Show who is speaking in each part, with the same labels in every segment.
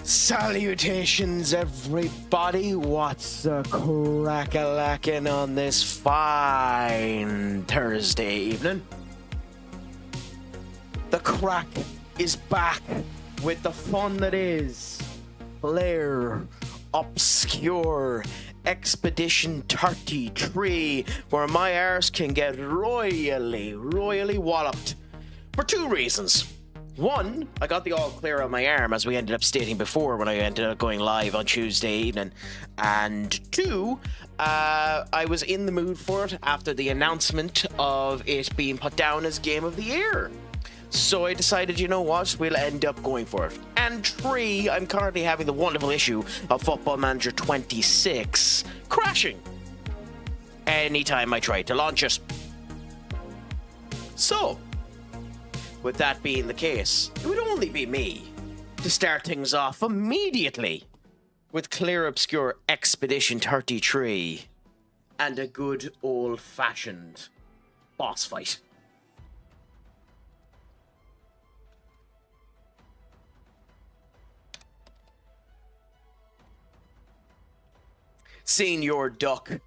Speaker 1: Salutations, everybody. What's crack-a-lackin' on this fine Thursday evening? The Craic is back with the fun that is Clair Obscur Expedition 33, where my arse can get royally walloped for two reasons. One, I got the all clear on my arm, as we ended up stating before when I ended up going live on Tuesday evening. And two, I was in the mood for it after the announcement of it being put down as Game of the Year. So I decided, you know what, we'll end up going for it. And three, I'm currently having the wonderful issue of Football Manager 26 crashing anytime I try to launch it. So, with that being the case, it would only be me to start things off immediately with Clair Obscur Expedition 33 and a good old-fashioned boss fight. Senior Duck,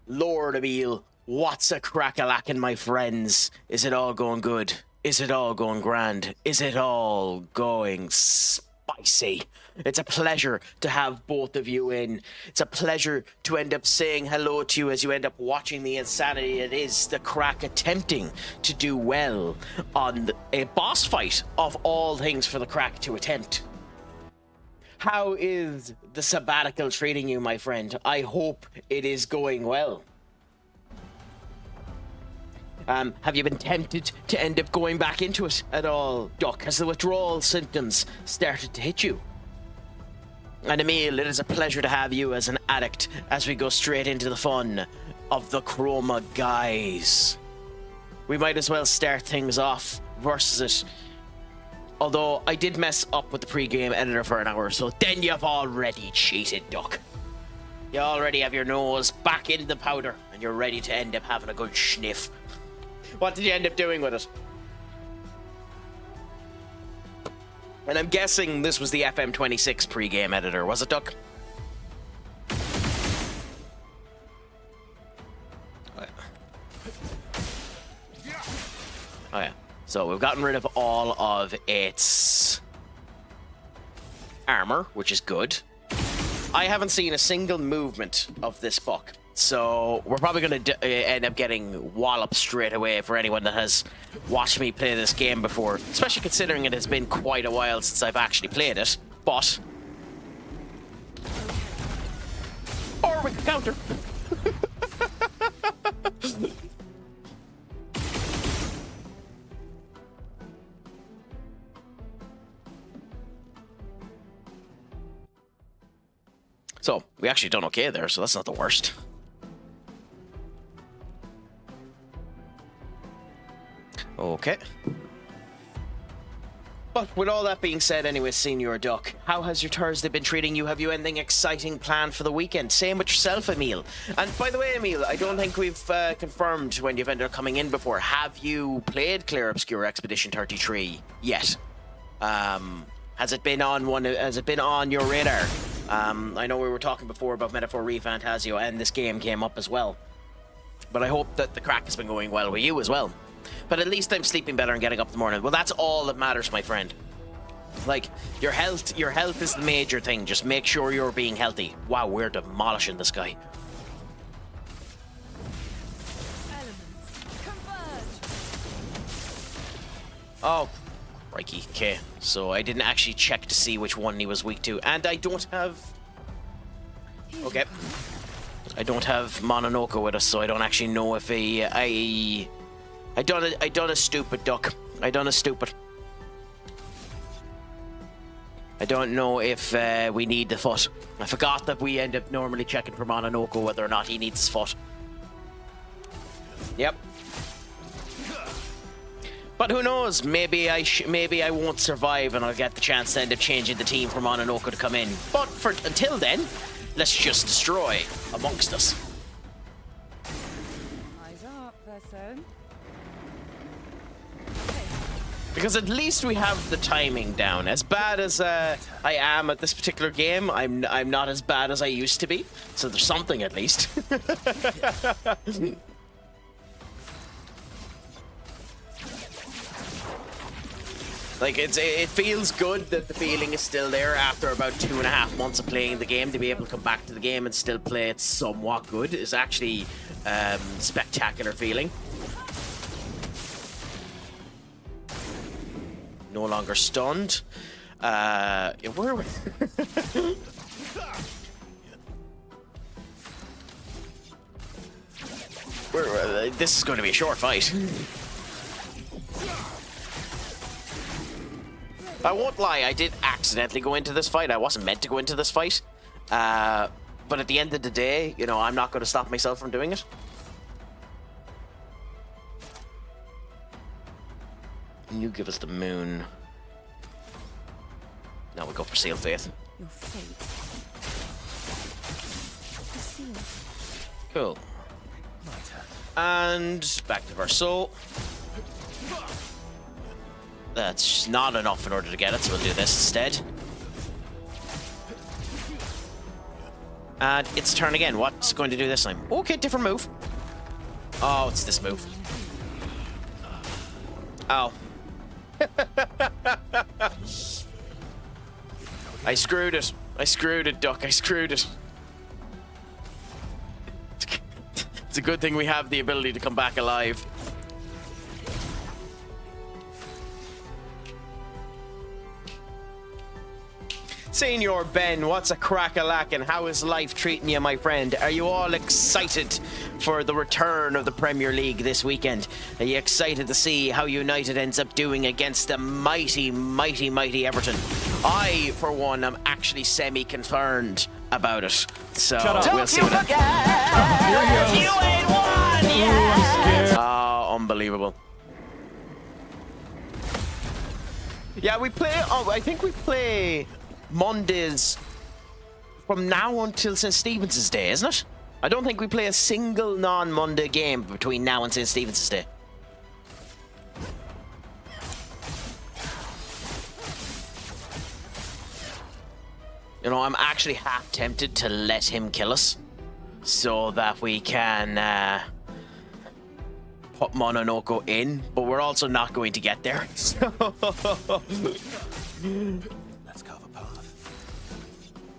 Speaker 1: Lord of Eel, what's a crack-a-lackin', my friends? Is it all going good? Is it all going grand? Is it all going spicy? It's a pleasure to have both of you in. It's a pleasure to end up saying hello to you as you end up watching the insanity it is the Craic attempting to do well on a boss fight of all things for the Craic to attempt. How is the sabbatical treating you, my friend? I hope it is going well. Have you been tempted to end up going back into it at all, Duck? Has the withdrawal symptoms started to hit you? And Emil, it is a pleasure to have you as an addict as we go straight into the fun of the Chroma guys. We might as well start things off versus it. Although I did mess up with the pre-game editor for an hour, so then you've already cheated, Duck. You already have your nose back in the powder and you're ready to end up having a good sniff. What did you end up doing with it? And I'm guessing this was the FM26 pre-game editor, was it, Duck? Oh yeah. So we've gotten rid of all of its armor, which is good. I haven't seen a single movement of this buck. So we're probably going to end up getting walloped straight away for anyone that has watched me play this game before, especially considering it has been quite a while since I've actually played it. But or we can counter. So we actually done okay there, so that's not the worst. Okay. But with all that being said anyway, Senior Duck, how has your Thursday been treating you? Have you anything exciting planned for the weekend? Same with yourself, Emil. And by the way, Emil, I don't think we've confirmed when you've ended up coming in before. Have you played Clair Obscur Expedition 33 yet? Has it been on your radar? I know we were talking before about Metaphor ReFantasio, and this game came up as well. But I hope that the Craic has been going well with you as well. But at least I'm sleeping better and getting up in the morning. Well, that's all that matters, my friend. Like, your health is the major thing. Just make sure you're being healthy. Wow, we're demolishing this guy. Oh, crikey. Okay, so I didn't actually check to see which one he was weak to. And I don't have... Okay. I don't have Mononoke with us, so I don't actually know if I done a stupid, Duck. I done a stupid. I don't know if we need the foot. I forgot that we end up normally checking for Mononoke whether or not he needs his foot. Yep. But who knows? Maybe I won't survive and I'll get the chance to end up changing the team for Mononoke to come in. But until then, let's just destroy amongst us.
Speaker 2: Eyes up, person.
Speaker 1: Because at least we have the timing down. As bad as I am at this particular game, I'm not as bad as I used to be. So there's something at least. Like, it feels good that the feeling is still there after about 2.5 months of playing the game. To be able to come back to the game and still play it somewhat good is actually spectacular feeling. No longer stunned. Yeah, where are we? This is going to be a short fight. I won't lie, I did accidentally go into this fight. I wasn't meant to go into this fight. But at the end of the day, you know, I'm not going to stop myself from doing it. You give us the moon. Now we go for Seal Faith.
Speaker 2: Your fate.
Speaker 1: Cool. And back to our soul. That's not enough in order to get it, so we'll do this instead. And it's turn again. What's it going to do this time? Okay, different move. Oh, it's this move. Oh. I screwed it. I screwed it, Duck. I screwed it. It's a good thing we have the ability to come back alive. Senior Ben, what's a crack-a-lack and how is life treating you, my friend? Are you all excited for the return of the Premier League this weekend? Are you excited to see how United ends up doing against the mighty, mighty, mighty Everton? I, for one, am actually semi-concerned about it. So we'll see what happens. You ain't won yet! Oh, unbelievable. Yeah, we play. Oh, I think we play Mondays from now until St. Stephen's Day, isn't it? I don't think we play a single non-Monday game between now and St. Stephen's Day. You know, I'm actually half tempted to let him kill us so that we can put Mononoko in, but we're also not going to get there. So
Speaker 3: let's carve a path.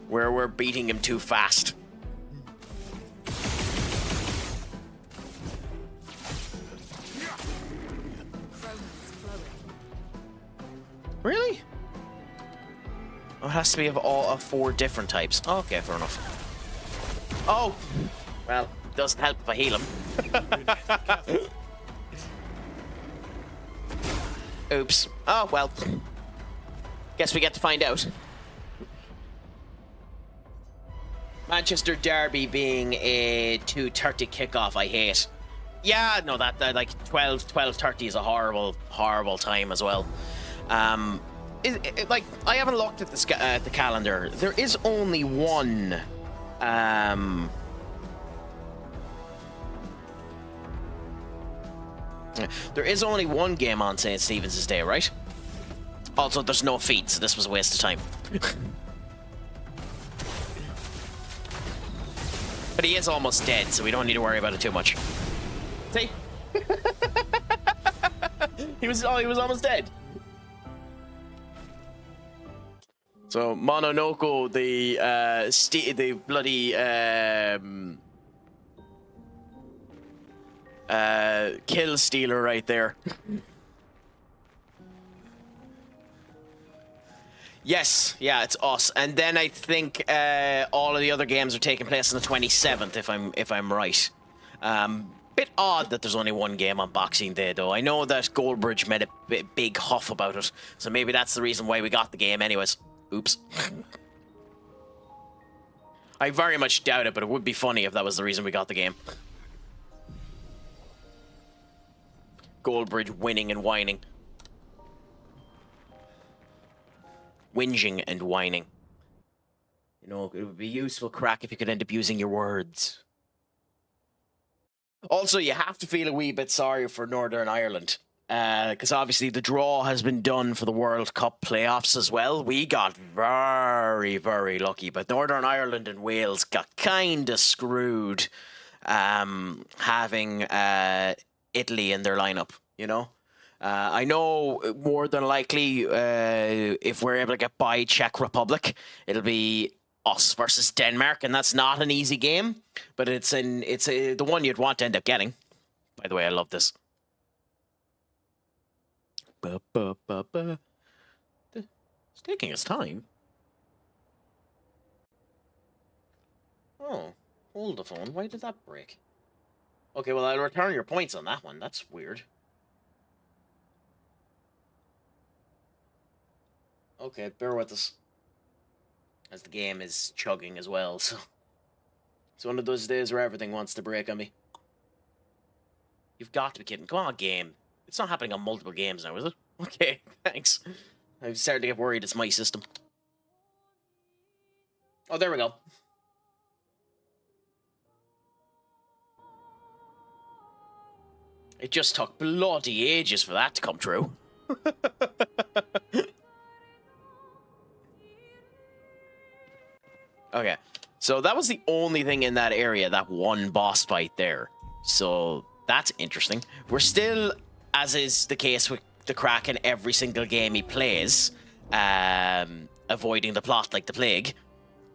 Speaker 1: Where we're beating him too fast. Really? Oh, it has to be of all of 4 different types. Oh, okay, fair enough. Oh! Well, it doesn't help if I heal him. Oops. Oh, well. Guess we get to find out. Manchester Derby being a 2:30 kickoff, I hate. Yeah, no, that like 12:30 is a horrible time as well. Like, I haven't looked at the calendar. There is only one. There is only one game on St. Stephen's Day, right? Also, there's no feet, so this was a waste of time. But he is almost dead, so we don't need to worry about it too much. See? he was almost dead. So Mononoko, the bloody kill stealer right there. Yes, yeah, it's us. And then I think all of the other games are taking place on the 27th, if I'm right. Bit odd that there's only one game on Boxing Day, though. I know that Goldbridge made a big huff about it, so maybe that's the reason why we got the game anyways. Oops. I very much doubt it, but it would be funny if that was the reason we got the game. Goldbridge winning and whining. Whinging and whining. You know, it would be useful, Craic, if you could end up using your words. Also, you have to feel a wee bit sorry for Northern Ireland. Because obviously the draw has been done for the World Cup playoffs as well. We got very, very lucky, but Northern Ireland and Wales got kind of screwed having Italy in their lineup, you know? I know more than likely if we're able to get by Czech Republic, it'll be us versus Denmark, and that's not an easy game, but it's the one you'd want to end up getting. By the way, I love this. It's taking its time. Oh, hold the phone. Why did that break? Okay, well, I'll return your points on that one. That's weird. Okay, bear with us. As the game is chugging as well, so... It's one of those days where everything wants to break on me. You've got to be kidding. Come on, game. It's not happening on multiple games now, is it? Okay, thanks. I'm starting to get worried it's my system. Oh, there we go. It just took bloody ages for that to come true. Okay, so that was the only thing in that area, that one boss fight there. So that's interesting. We're still, as is the case with the Craic in every single game he plays, avoiding the plot like the plague.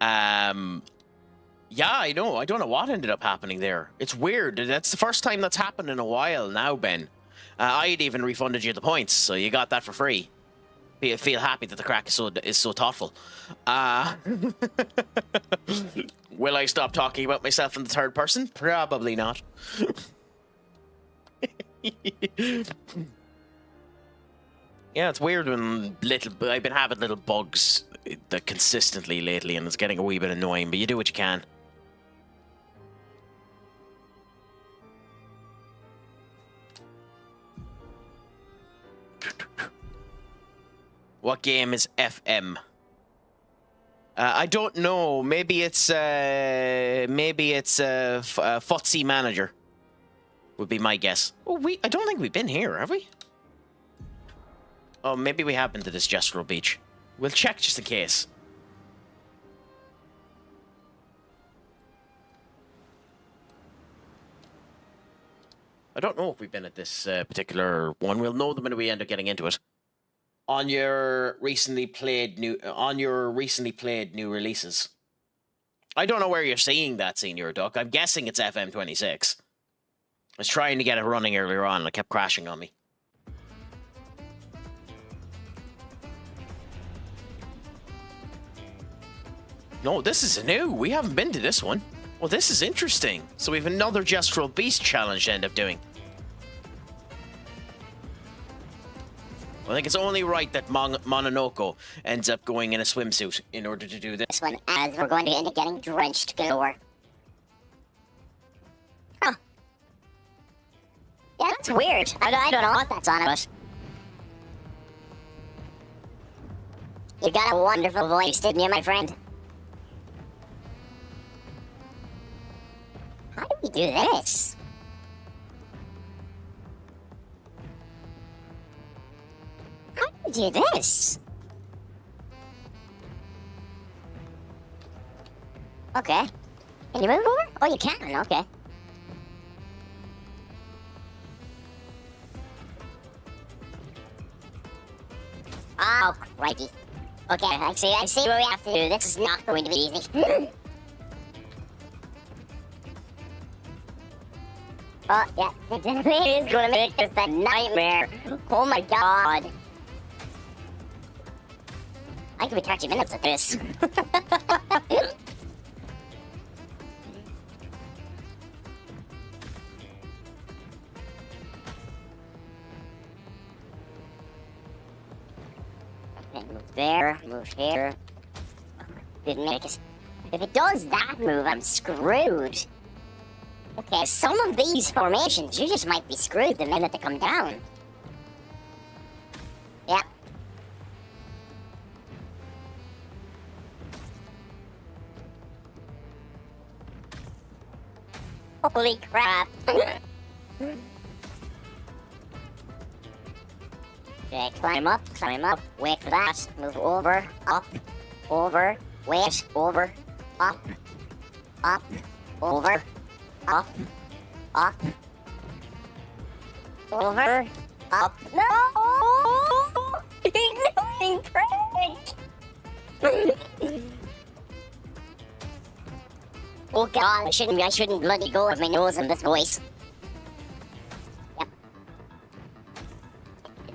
Speaker 1: Yeah, I know. I don't know what ended up happening there. It's weird. That's the first time that's happened in a while now, Ben. I'd even refunded you the points, so you got that for free. Feel happy that the Craic is so thoughtful. Will I stop talking about myself in the third person? Probably not. Yeah, it's weird when I've been having little bugs that consistently lately, and it's getting a wee bit annoying, but you do what you can. What game is FM? I don't know. Maybe it's Footsie Manager. Would be my guess. Oh, I don't think we've been here, have we? Oh, maybe we have been to this Gestural Beach. We'll check just in case. I don't know if we've been at this particular one. We'll know the minute we end up getting into it. On your recently played new releases. I don't know where you're seeing that, Senior Duck. I'm guessing it's FM26. I was trying to get it running earlier on, and it kept crashing on me. No, this is new. We haven't been to this one. Well, this is interesting. So we have another Gestural Beast challenge to end up doing. I think it's only right that Mononoko ends up going in a swimsuit in order to do this
Speaker 2: one, as we're going to end up getting drenched galore. Huh. Yeah, that's weird. I don't know what that's on about. You got a wonderful voice, didn't you, my friend? How do we do this? How do we do this? Okay. Can you move over? Oh, you can. Okay. Oh, crikey. Okay, I see what we have to do. This is not going to be easy. Oh, yeah, it definitely is going to make just a nightmare. Oh my god. I could be 30 minutes at this. Okay, move there, move here. Didn't make it. If it does that move, I'm screwed. Okay, some of these formations, you just might be screwed the minute they come down. Yeah. Holy crap. Okay, climb up, wait for that, move over, up, over, wait, over, up, over, up, over, up. No! Ignoring Craic! Oh god, I shouldn't bloody go with my nose in this voice.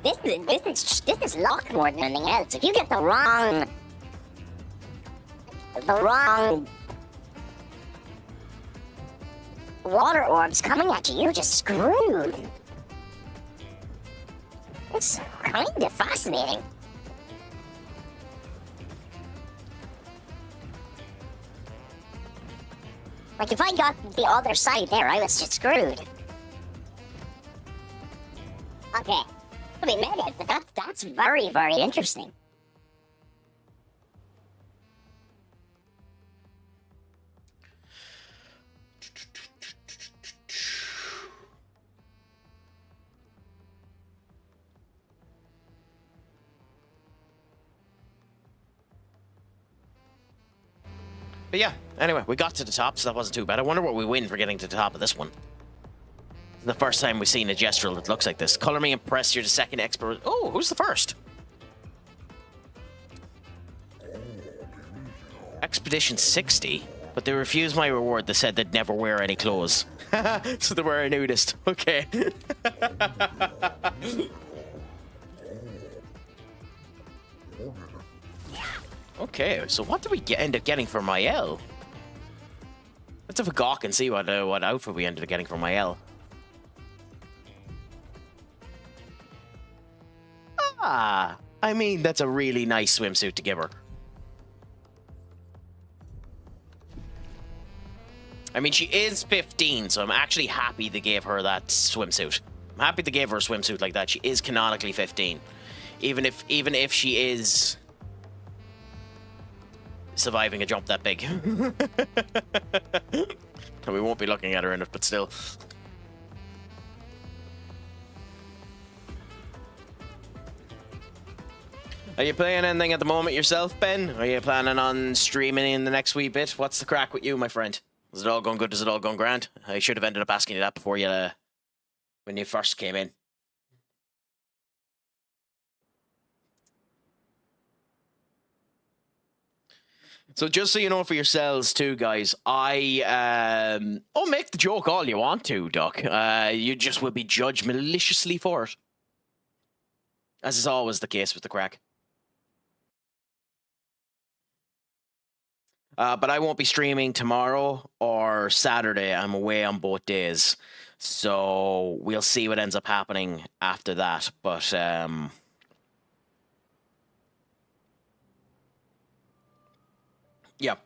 Speaker 2: Yep. This is luck more than anything else. If you get the wrong water orbs coming at you, you're just screwed. It's kind of fascinating. Like, if I got the other side there, I was just screwed. Okay. I mean, maybe, but that's very, very interesting.
Speaker 1: But yeah, anyway, we got to the top, so that wasn't too bad. I wonder what we win for getting to the top of this one. It's the first time we've seen a gestural that looks like this. Color me impressed, you're the second expert. Oh, who's the first? Expedition 60? But they refused my reward. They said they'd never wear any clothes. So they were a nudist. Okay. Okay, so what did we end up getting for Mael? Let's have a gawk and see what outfit we ended up getting for Mael. Ah, I mean, that's a really nice swimsuit to give her. I mean, she is 15, so I'm actually happy they gave her that swimsuit. I'm happy they gave her a swimsuit like that. She is canonically 15. Even if she is surviving a jump that big. And we won't be looking at her in it, but still. Are you playing anything at the moment yourself, Ben? Are you planning on streaming in the next wee bit? What's the crack with you, my friend? Is it all going good? Is it all going grand? I should have ended up asking you that before you, when you first came in. So just so you know for yourselves too, guys, oh, make the joke all you want to, Duck. You just will be judged maliciously for it. As is always the case with the Craic. But I won't be streaming tomorrow or Saturday. I'm away on both days. So we'll see what ends up happening after that. But, yeah.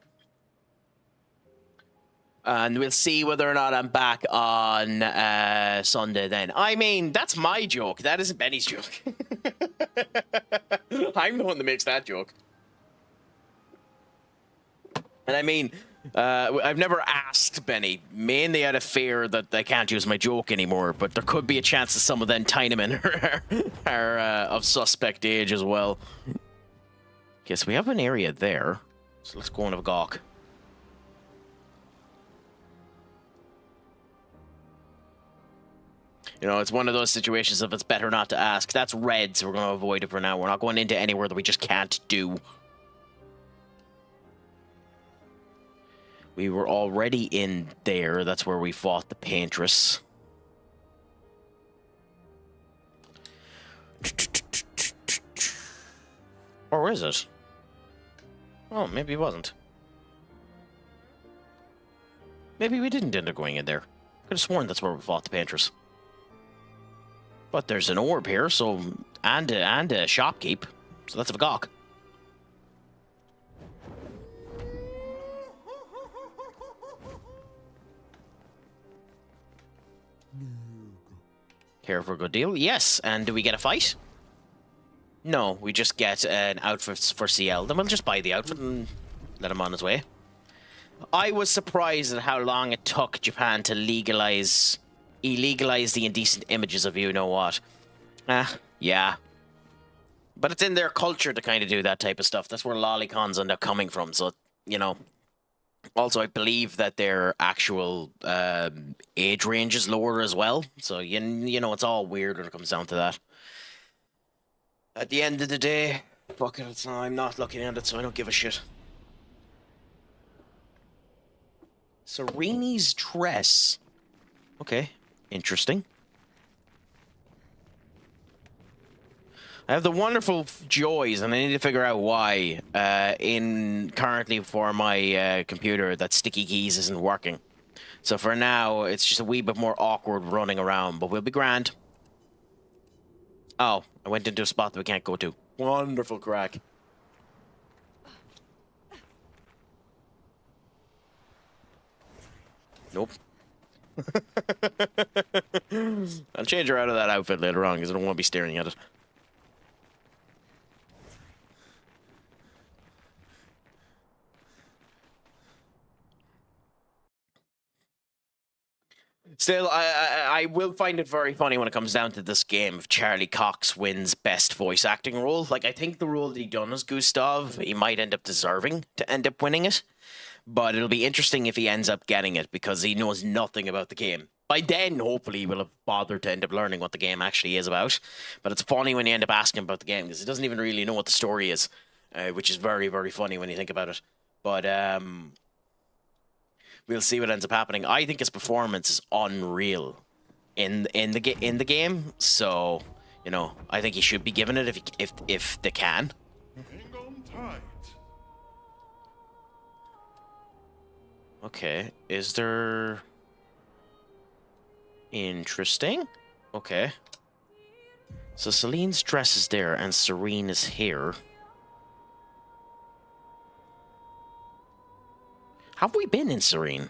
Speaker 1: And we'll see whether or not I'm back on Sunday then. I mean, that's my joke. That isn't Benny's joke. I'm the one that makes that joke. And I mean, I've never asked Benny, mainly out of fear that they can't use my joke anymore, but there could be a chance that some of them Tinemen are of suspect age as well. Okay, so we have an area there. So let's go and have a gawk. You know, it's one of those situations of it's better not to ask. That's red, so we're going to avoid it for now. We're not going into anywhere that we just can't do. We were already in there. That's where we fought the Paintress. Or is it? Oh, maybe it wasn't. Maybe we didn't end up going in there. Could have sworn that's where we fought the Paintress. But there's an orb here, so and a shopkeep. So let's have a gawk. Care for a good deal? Yes. And do we get a fight? No, we just get an outfit for CL. Then we'll just buy the outfit and let him on his way. I was surprised at how long it took Japan to illegalize the indecent images of you know what. Yeah. But it's in their culture to kind of do that type of stuff. That's where lolicons end up coming from. So, you know. Also, I believe that their actual age range is lower as well. So, you know, it's all weird when it comes down to that. At the end of the day, fuck it, I'm not looking at it, so I don't give a shit. Serene's dress. Okay, interesting. I have the wonderful joys, and I need to figure out why, currently for my computer, that sticky keys isn't working. So for now, it's just a wee bit more awkward running around, but we'll be grand. Oh, I went into a spot that we can't go to. Wonderful Craic. Nope. I'll change her out of that outfit later on, because I don't want to be staring at it. Still, I will find it very funny when it comes down to this game if Charlie Cox wins best voice acting role. Like, I think the role that he done as Gustav, he might end up deserving to end up winning it. But it'll be interesting if he ends up getting it because he knows nothing about the game. By then, hopefully, he will have bothered to end up learning what the game actually is about. But it's funny when you end up asking about the game because he doesn't even really know what the story is, which is very, very funny when you think about it. But, we'll see what ends up happening. I think his performance is unreal in the game. So, you know, I think he should be given it if they can.
Speaker 4: Hang on tight.
Speaker 1: Okay, is there... Interesting. Okay. So Celine's dress is there and Serene is here. Have we been in Serene?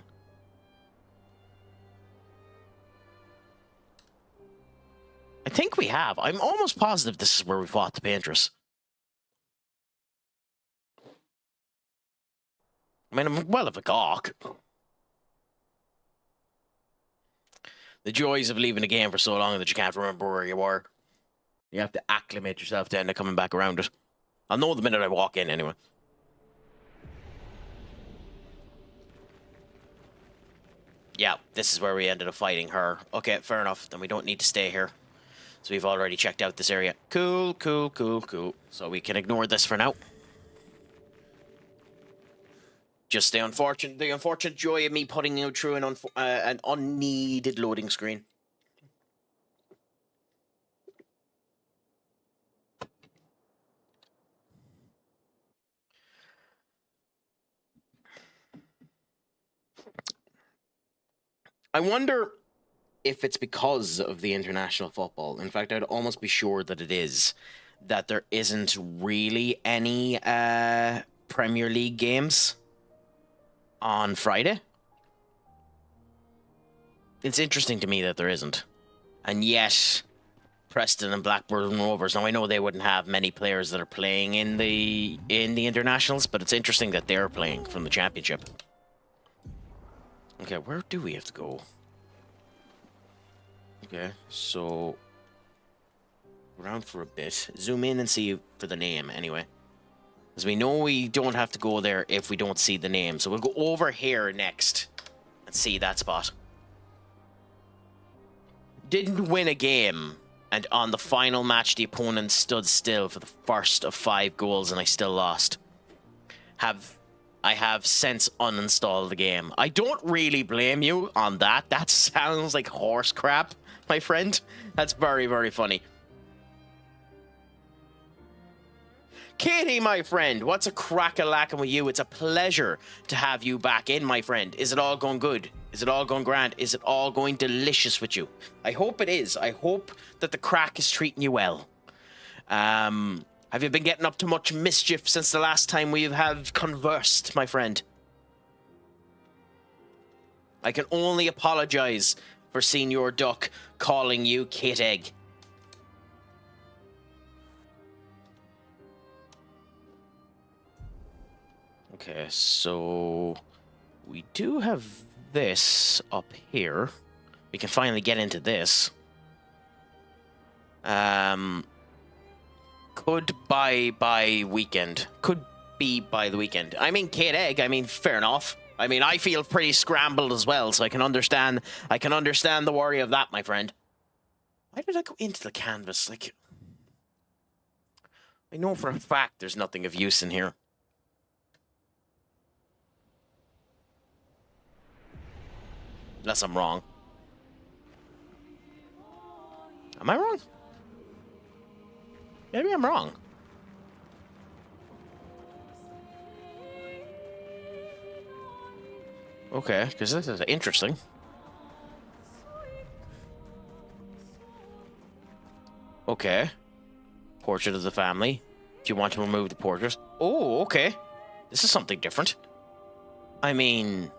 Speaker 1: I think we have. I'm almost positive this is where we fought the Paintress. I mean, I'm well of a gawk. The joys of leaving the game for so long that you can't remember where you were. You have to acclimate yourself to end up coming back around it. I'll know the minute I walk in, anyway. Yeah, this is where we ended up fighting her. Okay, fair enough. Then we don't need to stay here. So we've already checked out this area. Cool, cool, cool, cool. So we can ignore this for now. Just the unfortunate joy of me putting you through an unneeded loading screen. I wonder if it's because of the international football. In fact, I'd almost be sure that it is. That there isn't really any Premier League games on Friday. It's interesting to me that there isn't. And yet, Preston and Blackburn Rovers, now I know they wouldn't have many players that are playing in the internationals, but it's interesting that they're playing from the championship. Okay, where do we have to go? Okay, so around for a bit. Zoom in and see for the name anyway. As we know we don't have to go there if we don't see the name. So we'll go over here next and see that spot. Didn't win a game. And on the final match, the opponent stood still for the first of 5 goals and I still lost. I have since uninstalled the game. I don't really blame you on that. That sounds like horse crap, my friend. That's very, very funny. Katie, my friend, what's a crack-a-lackin' with you? It's a pleasure to have you back in, my friend. Is it all going good? Is it all going grand? Is it all going delicious with you? I hope it is. I hope that the crack is treating you well. Have you been getting up to much mischief since the last time we have conversed, my friend? I can only apologize for Senior Duck calling you Kit Egg. Okay, so we do have this up here. We can finally get into this. Could by weekend. Could be by the weekend. I mean, Kate Egg, I mean, fair enough. I mean, I feel pretty scrambled as well, so I can understand the worry of that, my friend. Why did I go into the canvas? Like, I know for a fact there's nothing of use in here. Unless I'm wrong. Am I wrong? Maybe I'm wrong. Okay, because this is interesting. Okay. Portrait of the family. Do you want to remove the portrait? Oh, okay. This is something different. I mean...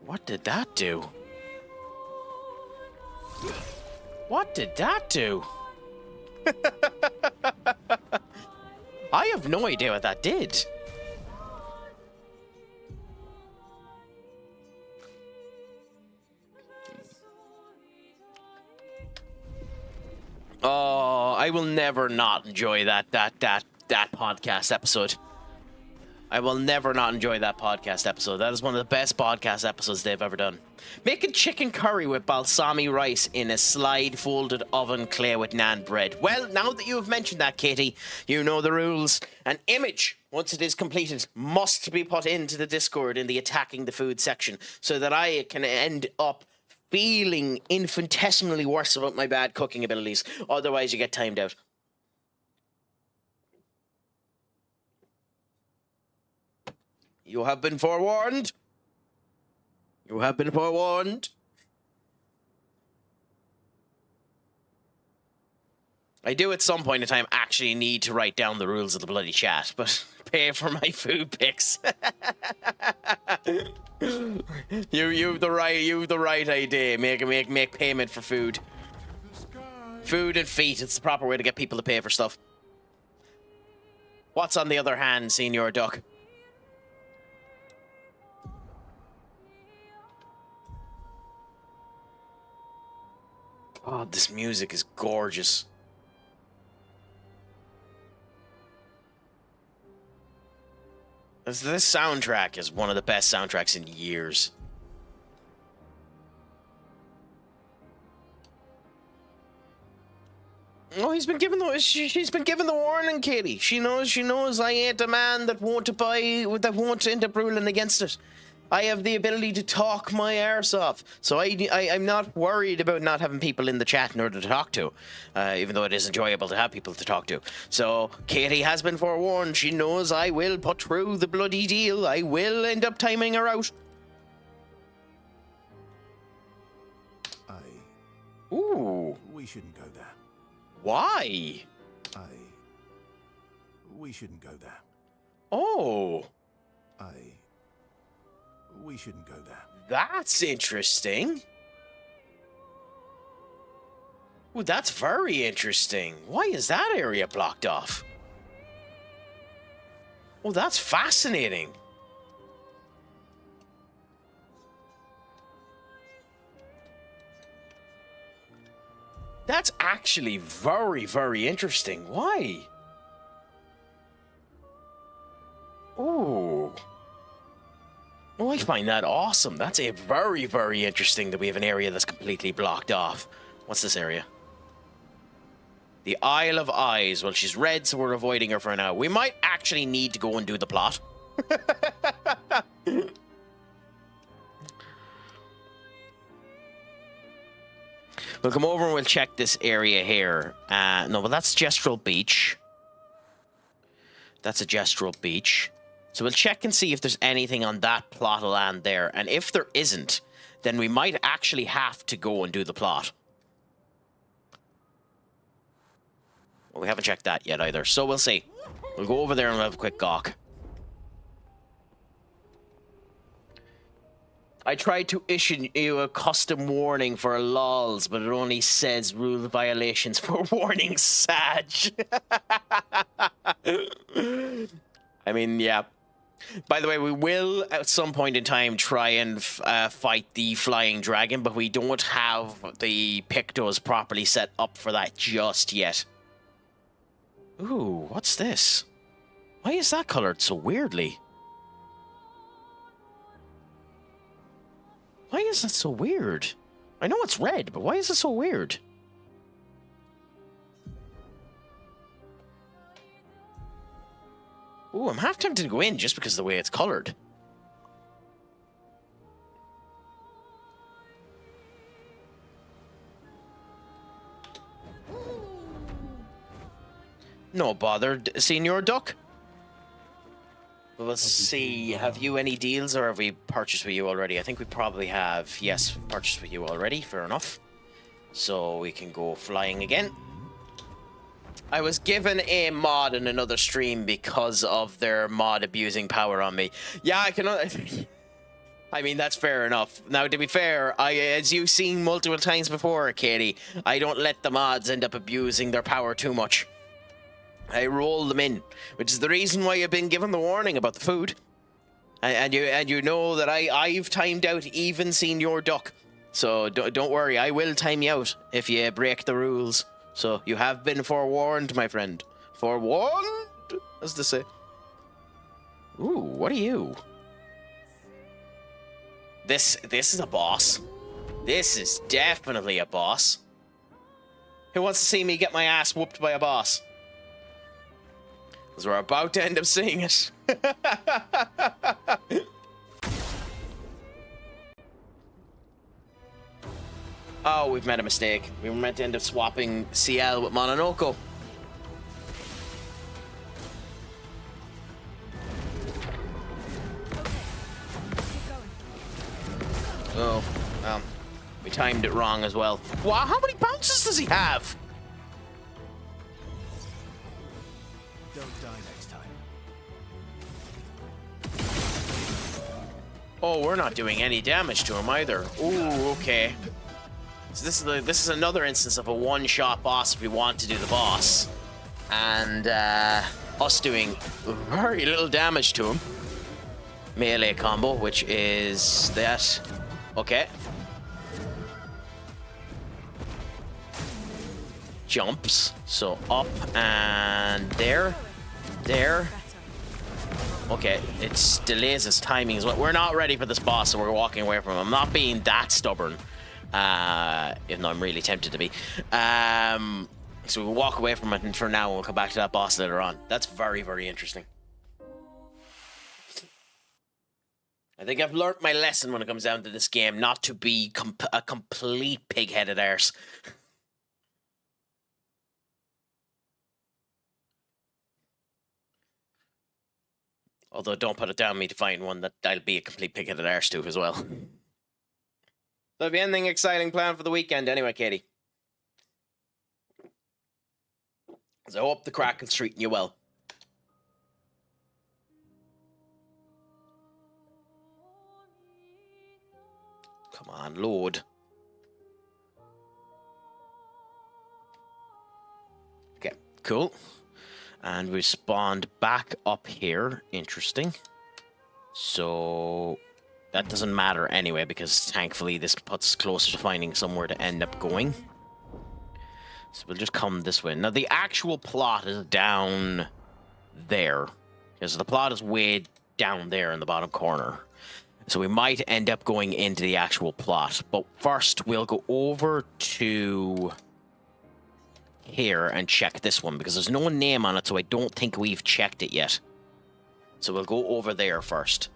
Speaker 1: What did that do? What did that do? I have no idea what that did. Oh, I will never not enjoy that podcast episode. I will never not enjoy that podcast episode. That is one of the best podcast episodes they've ever done. Making chicken curry with balsamic rice in a slide folded oven clay with naan bread. Well, now that you have mentioned that, Katie, you know the rules. An image, once it is completed, must be put into the Discord in the attacking the food section so that I can end up feeling infinitesimally worse about my bad cooking abilities. Otherwise, you get timed out. You have been forewarned. You have been forewarned. I do at some point in time actually need to write down the rules of the bloody chat, but pay for my food picks. You've the right idea. Make payment for food. Food and feet. It's the proper way to get people to pay for stuff. What's on the other hand, Senior Duck? God, this music is gorgeous. This soundtrack is one of the best soundtracks in years. Oh, she's been given the warning, Katie. She knows I ain't a man that won't end up ruling against it. I have the ability to talk my arse off, so I'm not worried about not having people in the chat in order to talk to, even though it is enjoyable to have people to talk to. So Katie has been forewarned. She knows I will put through the bloody deal. I will end up timing her out. Ooh.
Speaker 3: We shouldn't go there.
Speaker 1: Why?
Speaker 3: We shouldn't go there.
Speaker 1: Oh.
Speaker 3: We shouldn't go there.
Speaker 1: That's interesting. Ooh, that's very interesting. Why is that area blocked off? Oh, that's fascinating. That's actually very, very interesting. Why? Ooh. Oh, I find that awesome. That's a very, very interesting that we have an area that's completely blocked off. What's this area? The Isle of Eyes. Well, she's red, so we're avoiding her for now. We might actually need to go and do the plot. We'll come over and we'll check this area here. No, but that's Gestural Beach. That's a Gestural Beach. So we'll check and see if there's anything on that plot of land there. And if there isn't, then we might actually have to go and do the plot. Well, we haven't checked that yet either, so we'll see. We'll go over there and we'll have a quick gawk. I tried to issue you a custom warning for lols, but it only says rule violations for warning, Sag. I mean, yeah. By the way, we will at some point in time try and fight the flying dragon, but we don't have the pictos properly set up for that just yet. Ooh, what's this? Why is that colored so weirdly? Why is that so weird? I know it's red, but why is it so weird? Ooh, I'm half tempted to go in just because of the way it's colored. No bother, Senior Duck. Let's see, have you any deals or have we purchased with you already? I think we probably have. Yes, we've purchased with you already, fair enough. So we can go flying again. I was given a mod in another stream because of their mod abusing power on me. Yeah, I can... I mean, that's fair enough. Now, to be fair, as you've seen multiple times before, Katie, I don't let the mods end up abusing their power too much. I roll them in, which is the reason why I've been given the warning about the food. And you know that I've timed out even Senior Duck. So don't worry, I will time you out if you break the rules. So you have been forewarned, my friend. Forewarned, as they say. Ooh, what are you? This is a boss. This is definitely a boss. Who wants to see me get my ass whooped by a boss? Because we're about to end up seeing it. Oh, we've made a mistake. We were meant to end up swapping CL with Mononoko. Oh, we timed it wrong as well. Wow, how many bounces does he have?
Speaker 3: Don't die next time.
Speaker 1: Oh, we're not doing any damage to him either. Ooh, okay. So this is another instance of a one-shot boss if we want to do the boss. And us doing very little damage to him. Melee combo, which is that. Okay. Jumps. So up and there. There. Okay, it delays his timing as well. We're not ready for this boss, so we're walking away from him. I'm not being that stubborn. Even though I'm really tempted to be. So we'll walk away from it and for now we'll come back to that boss later on. That's very, very interesting. I think I've learnt my lesson when it comes down to this game, not to be a complete pig-headed arse. Although don't put it down me to find one that I'll be a complete pig-headed arse to as well. So have you anything exciting planned for the weekend anyway, Katie? So I hope the Craic is treating you well. Come on, load. Okay, cool. And we spawned back up here. Interesting. So that doesn't matter anyway, because thankfully this puts us closer to finding somewhere to end up going. So we'll just come this way. Now the actual plot is down there. Because the plot is way down there in the bottom corner. So we might end up going into the actual plot. But first we'll go over to here and check this one, because there's no name on it, so I don't think we've checked it yet. So we'll go over there first.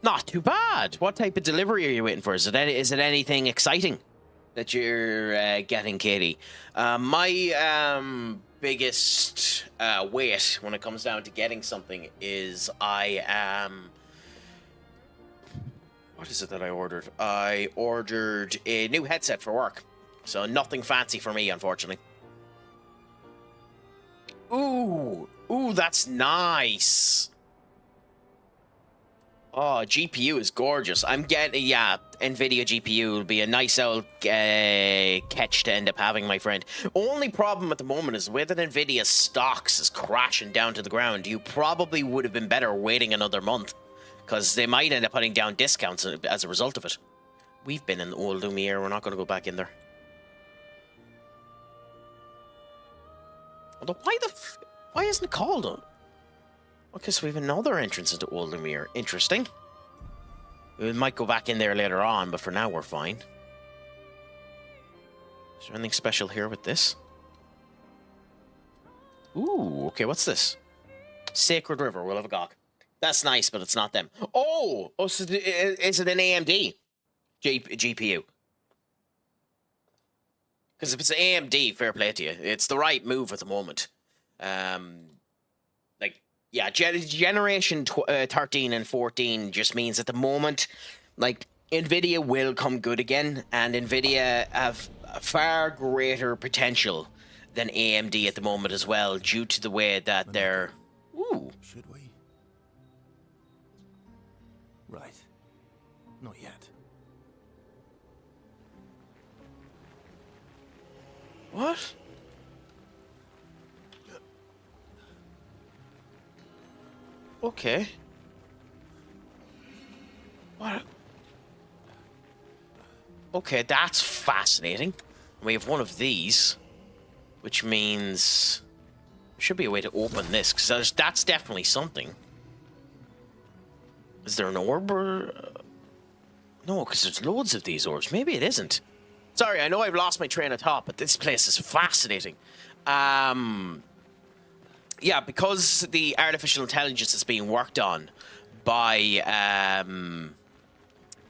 Speaker 1: Not too bad. What type of delivery are you waiting for? Is it anything exciting that you're getting, Katie? My biggest wait when it comes down to getting something is I am... What is it that I ordered? I ordered a new headset for work. So nothing fancy for me, unfortunately. Ooh, ooh, that's nice. Oh, GPU is gorgeous. I'm getting, yeah, NVIDIA GPU will be a nice old catch to end up having, my friend. Only problem at the moment is with an NVIDIA stocks is crashing down to the ground. You probably would have been better waiting another month, because they might end up putting down discounts as a result of it. We've been in the old Lumiere. We're not going to go back in there. Although, why isn't it called on? Okay, so we have another entrance into Old Lumiere. Interesting. We might go back in there later on, but for now we're fine. Is there anything special here with this? Ooh, okay, what's this? Sacred River, we'll have a gawk. That's nice, but it's not them. Oh, so is it an AMD GPU? Because if it's AMD, fair play to you. It's the right move at the moment. Yeah, generation 13 and 14 just means at the moment, like, NVIDIA will come good again, and NVIDIA have far greater potential than AMD at the moment as well, due to the way that they're... Ooh.
Speaker 3: Should we? Right. Not yet.
Speaker 1: What? Okay. What? Okay, that's fascinating. We have one of these, which means there should be a way to open this, because that's definitely something. Is there an orb or... No, because there's loads of these orbs. Maybe it isn't. Sorry, I know I've lost my train of thought, but this place is fascinating. Yeah, because the artificial intelligence is being worked on by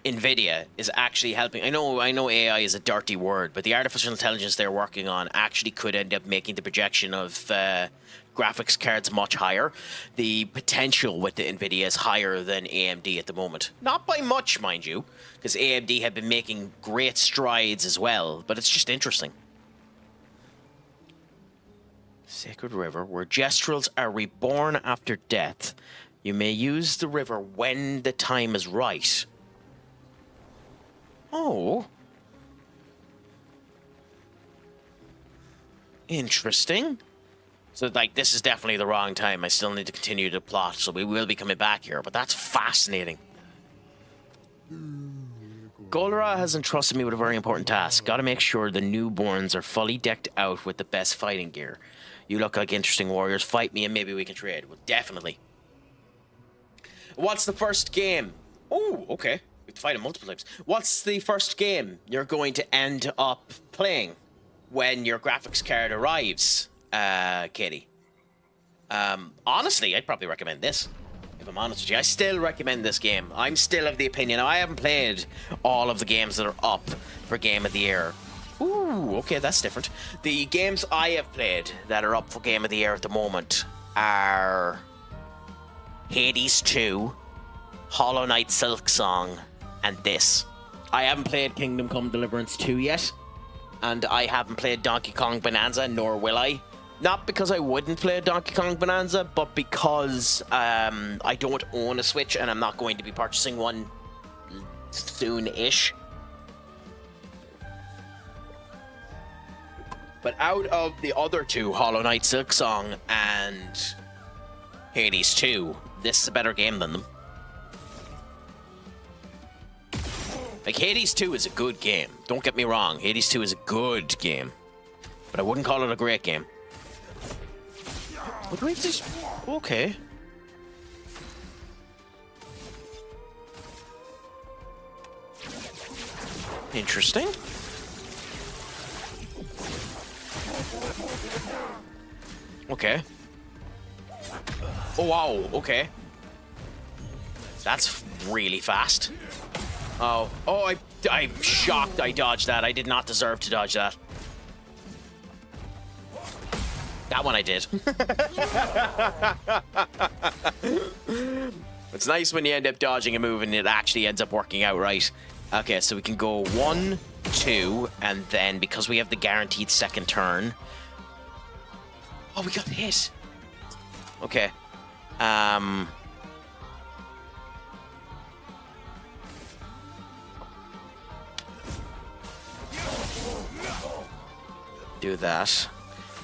Speaker 1: NVIDIA is actually helping. I know AI is a dirty word, but the artificial intelligence they're working on actually could end up making the projection of graphics cards much higher. The potential with the NVIDIA is higher than AMD at the moment. Not by much, mind you, because AMD have been making great strides as well, but it's just interesting. Sacred River, where gestrals are reborn after death. You may use the river when the time is right. Oh. Interesting. So, like, this is definitely the wrong time. I still need to continue the plot, so we will be coming back here. But that's fascinating. Golra has entrusted me with a very important task. Gotta make sure the newborns are fully decked out with the best fighting gear. You look like interesting warriors. Fight me and maybe we can trade. Well, definitely. What's the first game? Oh, okay. We have to fight him multiple times. What's the first game you're going to end up playing when your graphics card arrives, Katie? Honestly, I'd probably recommend this. If I'm honest with you, I still recommend this game. I'm still of the opinion. I haven't played all of the games that are up for Game of the Year. Ooh, okay, that's different. The games I have played that are up for Game of the Year at the moment are Hades 2, Hollow Knight Silksong, and this. I haven't played Kingdom Come Deliverance 2 yet, and I haven't played Donkey Kong Bonanza, nor will I. Not because I wouldn't play Donkey Kong Bonanza, but because I don't own a Switch and I'm not going to be purchasing one soon-ish. But out of the other two, Hollow Knight Silksong and Hades 2, this is a better game than them. Like, Hades 2 is a good game. Don't get me wrong, Hades 2 is a good game. But I wouldn't call it a great game. What do we have to... Okay. Interesting. Okay. Oh, wow. Okay. That's really fast. Oh. Oh, I'm shocked I dodged that. I did not deserve to dodge that. That one I did. It's nice when you end up dodging a move and it actually ends up working out right. Okay, so we can go 1, 2, and then because we have the guaranteed second turn... Oh, we got hit. Okay. Do that.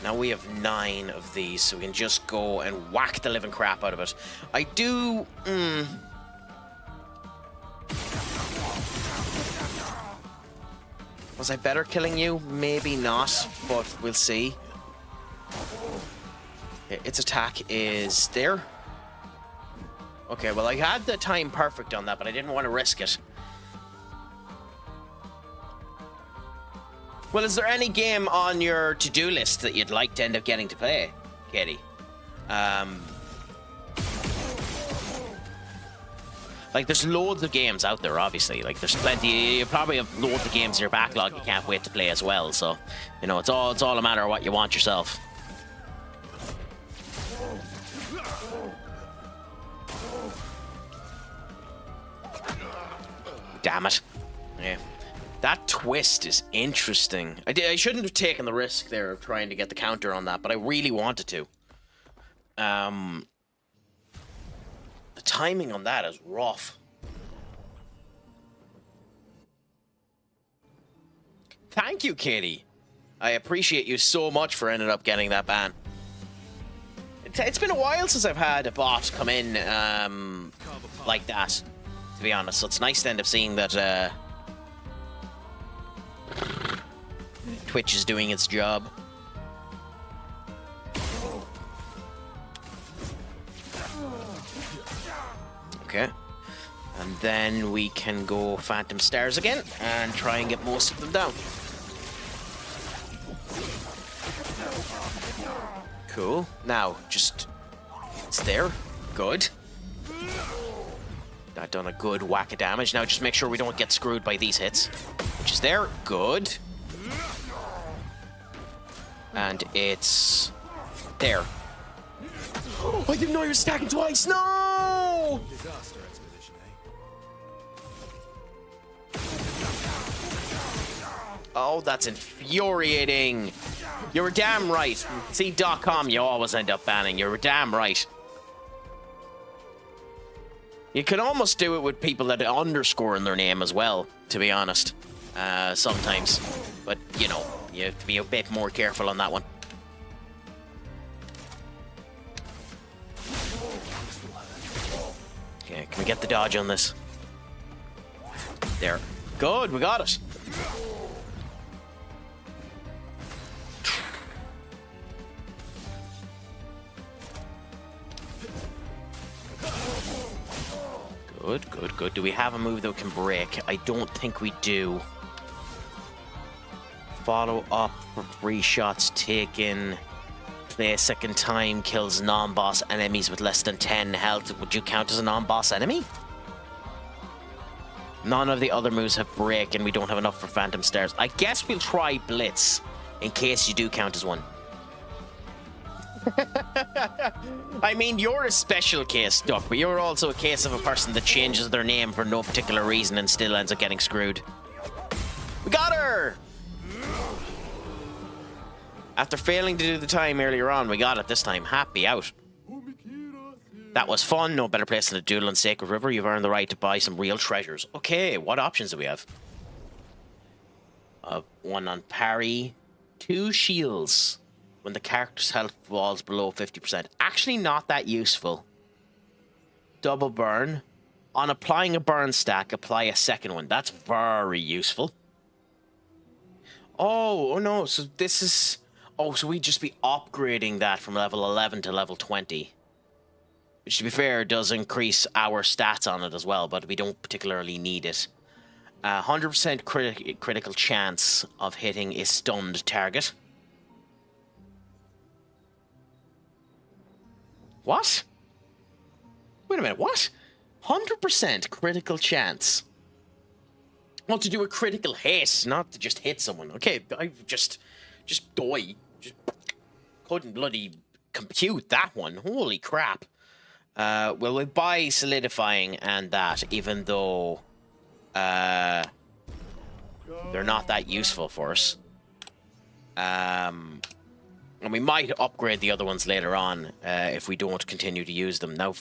Speaker 1: Now we have 9 of these, so we can just go and whack the living crap out of it. I do... Was I better killing you? Maybe not, but we'll see. Okay, its attack is there. Okay, well, I had the time perfect on that, but I didn't want to risk it. Well, is there any game on your to-do list that you'd like to end up getting to play, Katie? Like, there's loads of games out there, obviously. Like, there's plenty. You probably have loads of games in your backlog you can't wait to play as well. So, you know, it's all a matter of what you want yourself. Damn it. Yeah. That twist is interesting. I shouldn't have taken the risk there of trying to get the counter on that, but I really wanted to. The timing on that is rough. Thank you, Katie. I appreciate you so much for ending up getting that ban. It's been a while since I've had a bot come in like that, to be honest. So it's nice to end up seeing that Twitch is doing its job. Okay. And then we can go Phantom Stars again and try and get most of them down. Cool. Now, just... It's there. Good. That done a good whack of damage. Now just make sure we don't get screwed by these hits. Which is there. Good. And it's... There. Oh, I didn't know you were stacking twice! No!
Speaker 3: Disaster expedition, eh?
Speaker 1: Oh, that's infuriating. You were damn right. See, .com you always end up banning. You were damn right. You can almost do it with people that underscore in their name as well, to be honest. Sometimes. But, you know, you have to be a bit more careful on that one. Okay, can we get the dodge on this? There. Good, we got it. Good, good, good. Do we have a move that can break? I don't think we do. Follow up for 3 shots taken. Play a second time, kills non-boss enemies with less than 10 health. Would you count as a non-boss enemy? None of the other moves have break, and we don't have enough for Phantom Stars. I guess we'll try Blitz, in case you do count as one. I mean, you're a special case, Duck, but you're also a case of a person that changes their name for no particular reason and still ends up getting screwed. We got her! After failing to do the time earlier on, we got it this time. Happy out. That was fun. No better place than a duel on Sacred River. You've earned the right to buy some real treasures. Okay, what options do we have? 1 on parry. 2 shields when the character's health falls below 50%. Actually not that useful. Double burn. On applying a burn stack, apply a second one. That's very useful. Oh no, so this is... Oh, so we'd just be upgrading that from level 11 to level 20. Which, to be fair, does increase our stats on it as well, but we don't particularly need it. 100% critical chance of hitting a stunned target. What? Wait a minute, what? 100% critical chance. Well, to do a critical hit, not to just hit someone. Okay, I just die. Just couldn't bloody compute that one. Holy crap. Well, we'll buy solidifying and that, even though they're not that useful for us. And we might upgrade the other ones later on if we don't continue to use them. Now,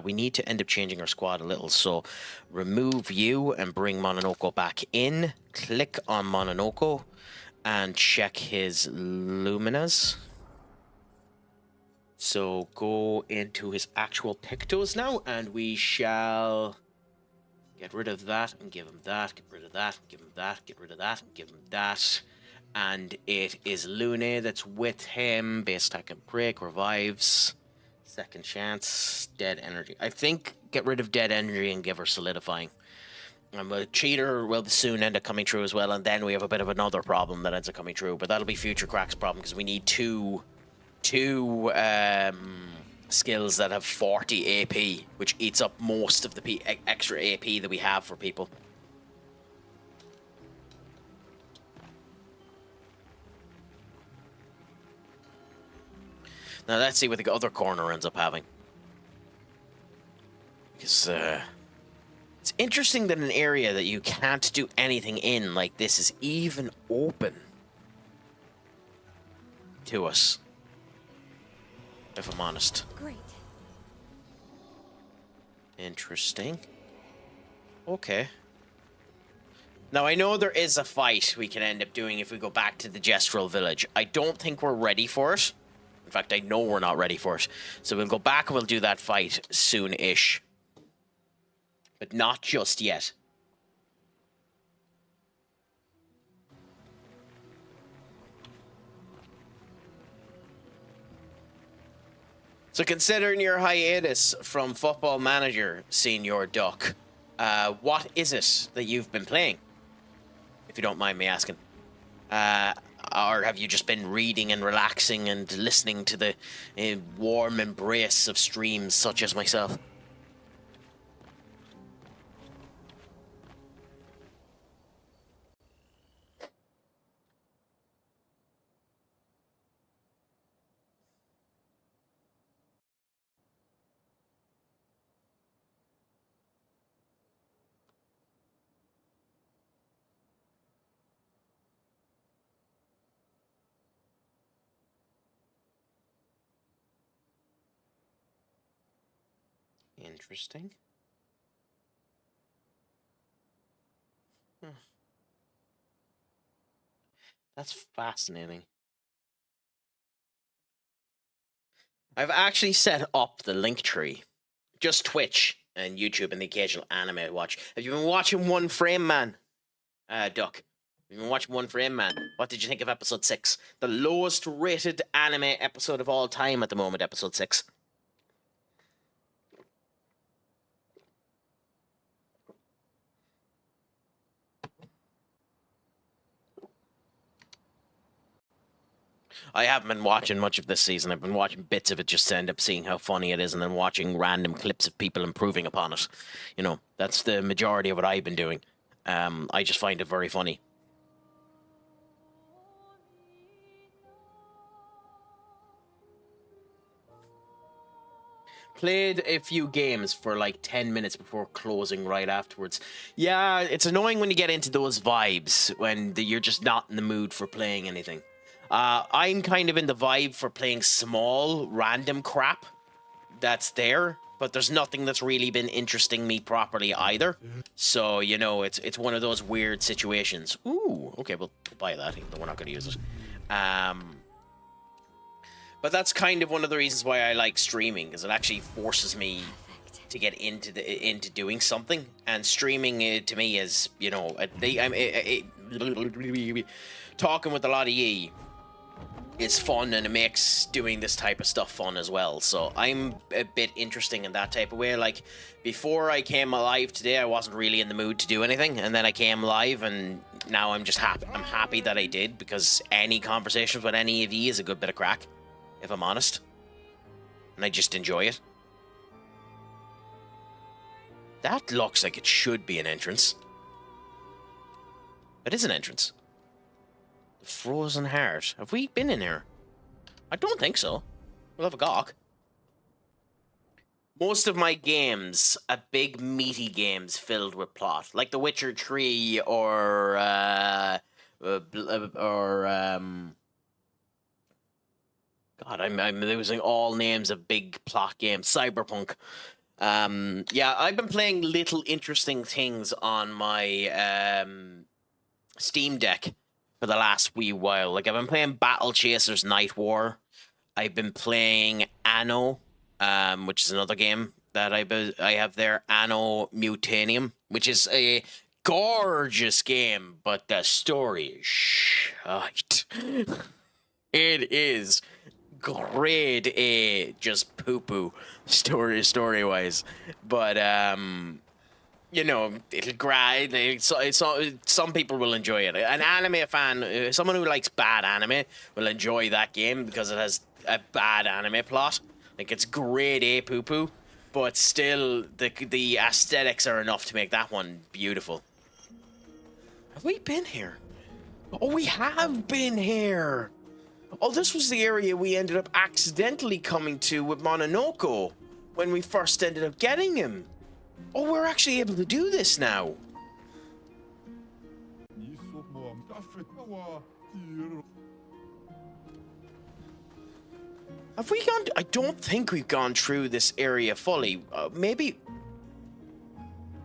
Speaker 1: we need to end up changing our squad a little. So, remove you and bring Mononoko back in. Click on Mononoko. and check his luminas. So go into his actual pictos now, and we shall get rid of that and give him that, get rid of that, give him that, get rid of that, and give him that. And it is Lune that's with him. Base attack and break, revives. Second chance, dead energy. I think get rid of dead energy and give her solidifying. And a cheater will soon end up coming through as well, and then we have a bit of another problem that ends up coming through. But that'll be future Craic's problem, because we need two skills that have 40 AP, which eats up most of the extra AP that we have for people. Now let's see what the other corner ends up having. Because it's interesting that an area that you can't do anything in like this is even open to us, if I'm honest.
Speaker 5: Great.
Speaker 1: Interesting. Okay. Now, I know there is a fight we can end up doing if we go back to the Gestural Village. I don't think we're ready for it. In fact, I know we're not ready for it. So we'll go back and we'll do that fight soon-ish. But not just yet. So considering your hiatus from Football Manager, Senior Duck, what is it that you've been playing? If you don't mind me asking. Or have you just been reading and relaxing and listening to the warm embrace of streams such as myself? Interesting. That's fascinating. I've actually set up the link tree. Just Twitch and YouTube and the occasional anime I watch. Have you been watching One Frame Man? Duck. Have you been watching One Frame Man? What did you think of episode 6? The lowest rated anime episode of all time at the moment, episode 6. I haven't been watching much of this season. I've been watching bits of it just to end up seeing how funny it is and then watching random clips of people improving upon it. You know, that's the majority of what I've been doing. I just find it very funny. Played a few games for like 10 minutes before closing right afterwards. Yeah, it's annoying when you get into those vibes when you're just not in the mood for playing anything. I'm kind of in the vibe for playing small, random crap that's there, but there's nothing that's really been interesting me properly either. So, you know, it's one of those weird situations. Ooh, okay, we'll buy that, even though we're not going to use it. But that's kind of one of the reasons why I like streaming, because it actually forces me to get into doing something. And streaming to me is, you know, talking with a lot of ye is fun, and it makes doing this type of stuff fun as well. So I'm a bit interesting in that type of way. Like, before I came alive today, I wasn't really in the mood to do anything, and then I came live, and now I'm just happy. I'm happy that I did, because any conversations with any of you is a good bit of crack, if I'm honest. And I just enjoy it. That looks like it should be an entrance. It is an entrance. The Frozen Heart. Have we been in here? I don't think so. We'll have a gawk. Most of my games are big, meaty games filled with plot. Like The Witcher 3 or God, I'm losing all names of big plot games. Cyberpunk. Yeah, I've been playing little interesting things on my Steam Deck for the last wee while. Like, I've been playing Battle Chasers Night War. I've been playing Anno, which is another game that I have there. Anno Mutanium, which is a gorgeous game, but the story is shite. It is grade A, just poo-poo story-wise. But, you know, it'll grind. Some people will enjoy it. An anime fan, someone who likes bad anime, will enjoy that game because it has a bad anime plot. Like, it's grade A poo-poo, but still, the aesthetics are enough to make that one beautiful. Have we been here? Oh, we have been here! Oh, this was the area we ended up accidentally coming to with Mononoko when we first ended up getting him. Oh, we're actually able to do this now. Have we gone? I don't think we've gone through this area fully. Maybe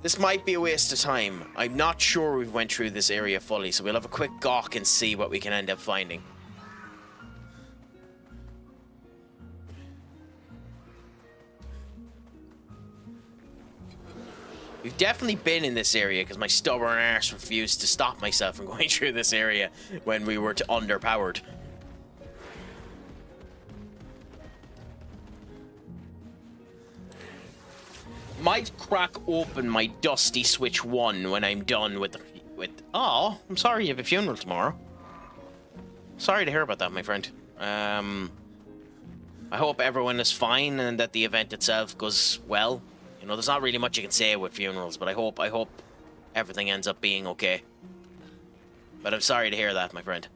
Speaker 1: this might be a waste of time. I'm not sure we've went through this area fully, so we'll have a quick gawk and see what we can end up finding. We've definitely been in this area because my stubborn arse refused to stop myself from going through this area when we were underpowered. Might crack open my dusty Switch 1 when I'm done with Oh, I'm sorry you have a funeral tomorrow. Sorry to hear about that, my friend. I hope everyone is fine and that the event itself goes well. You know, there's not really much you can say with funerals, but I hope everything ends up being okay. But I'm sorry to hear that, my friend.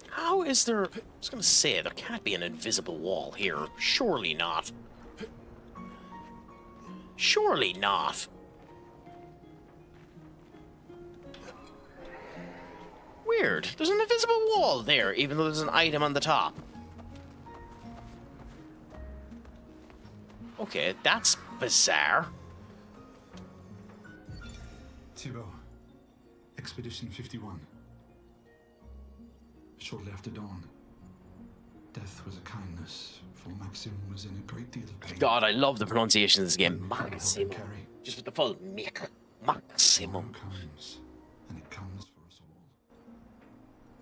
Speaker 1: How is there... I was gonna say, there can't be an invisible wall here. Surely not. Surely not. Weird. There's an invisible wall there, even though there's an item on the top. Okay, that's bizarre.
Speaker 5: Thibault, Expedition 51. Shortly after dawn, death was a kindness, for Maxim was in a great deal of pain.
Speaker 1: God, I love the pronunciation of this game. Maximum. Just with the full Maximum.
Speaker 5: Comes, and it comes for us all.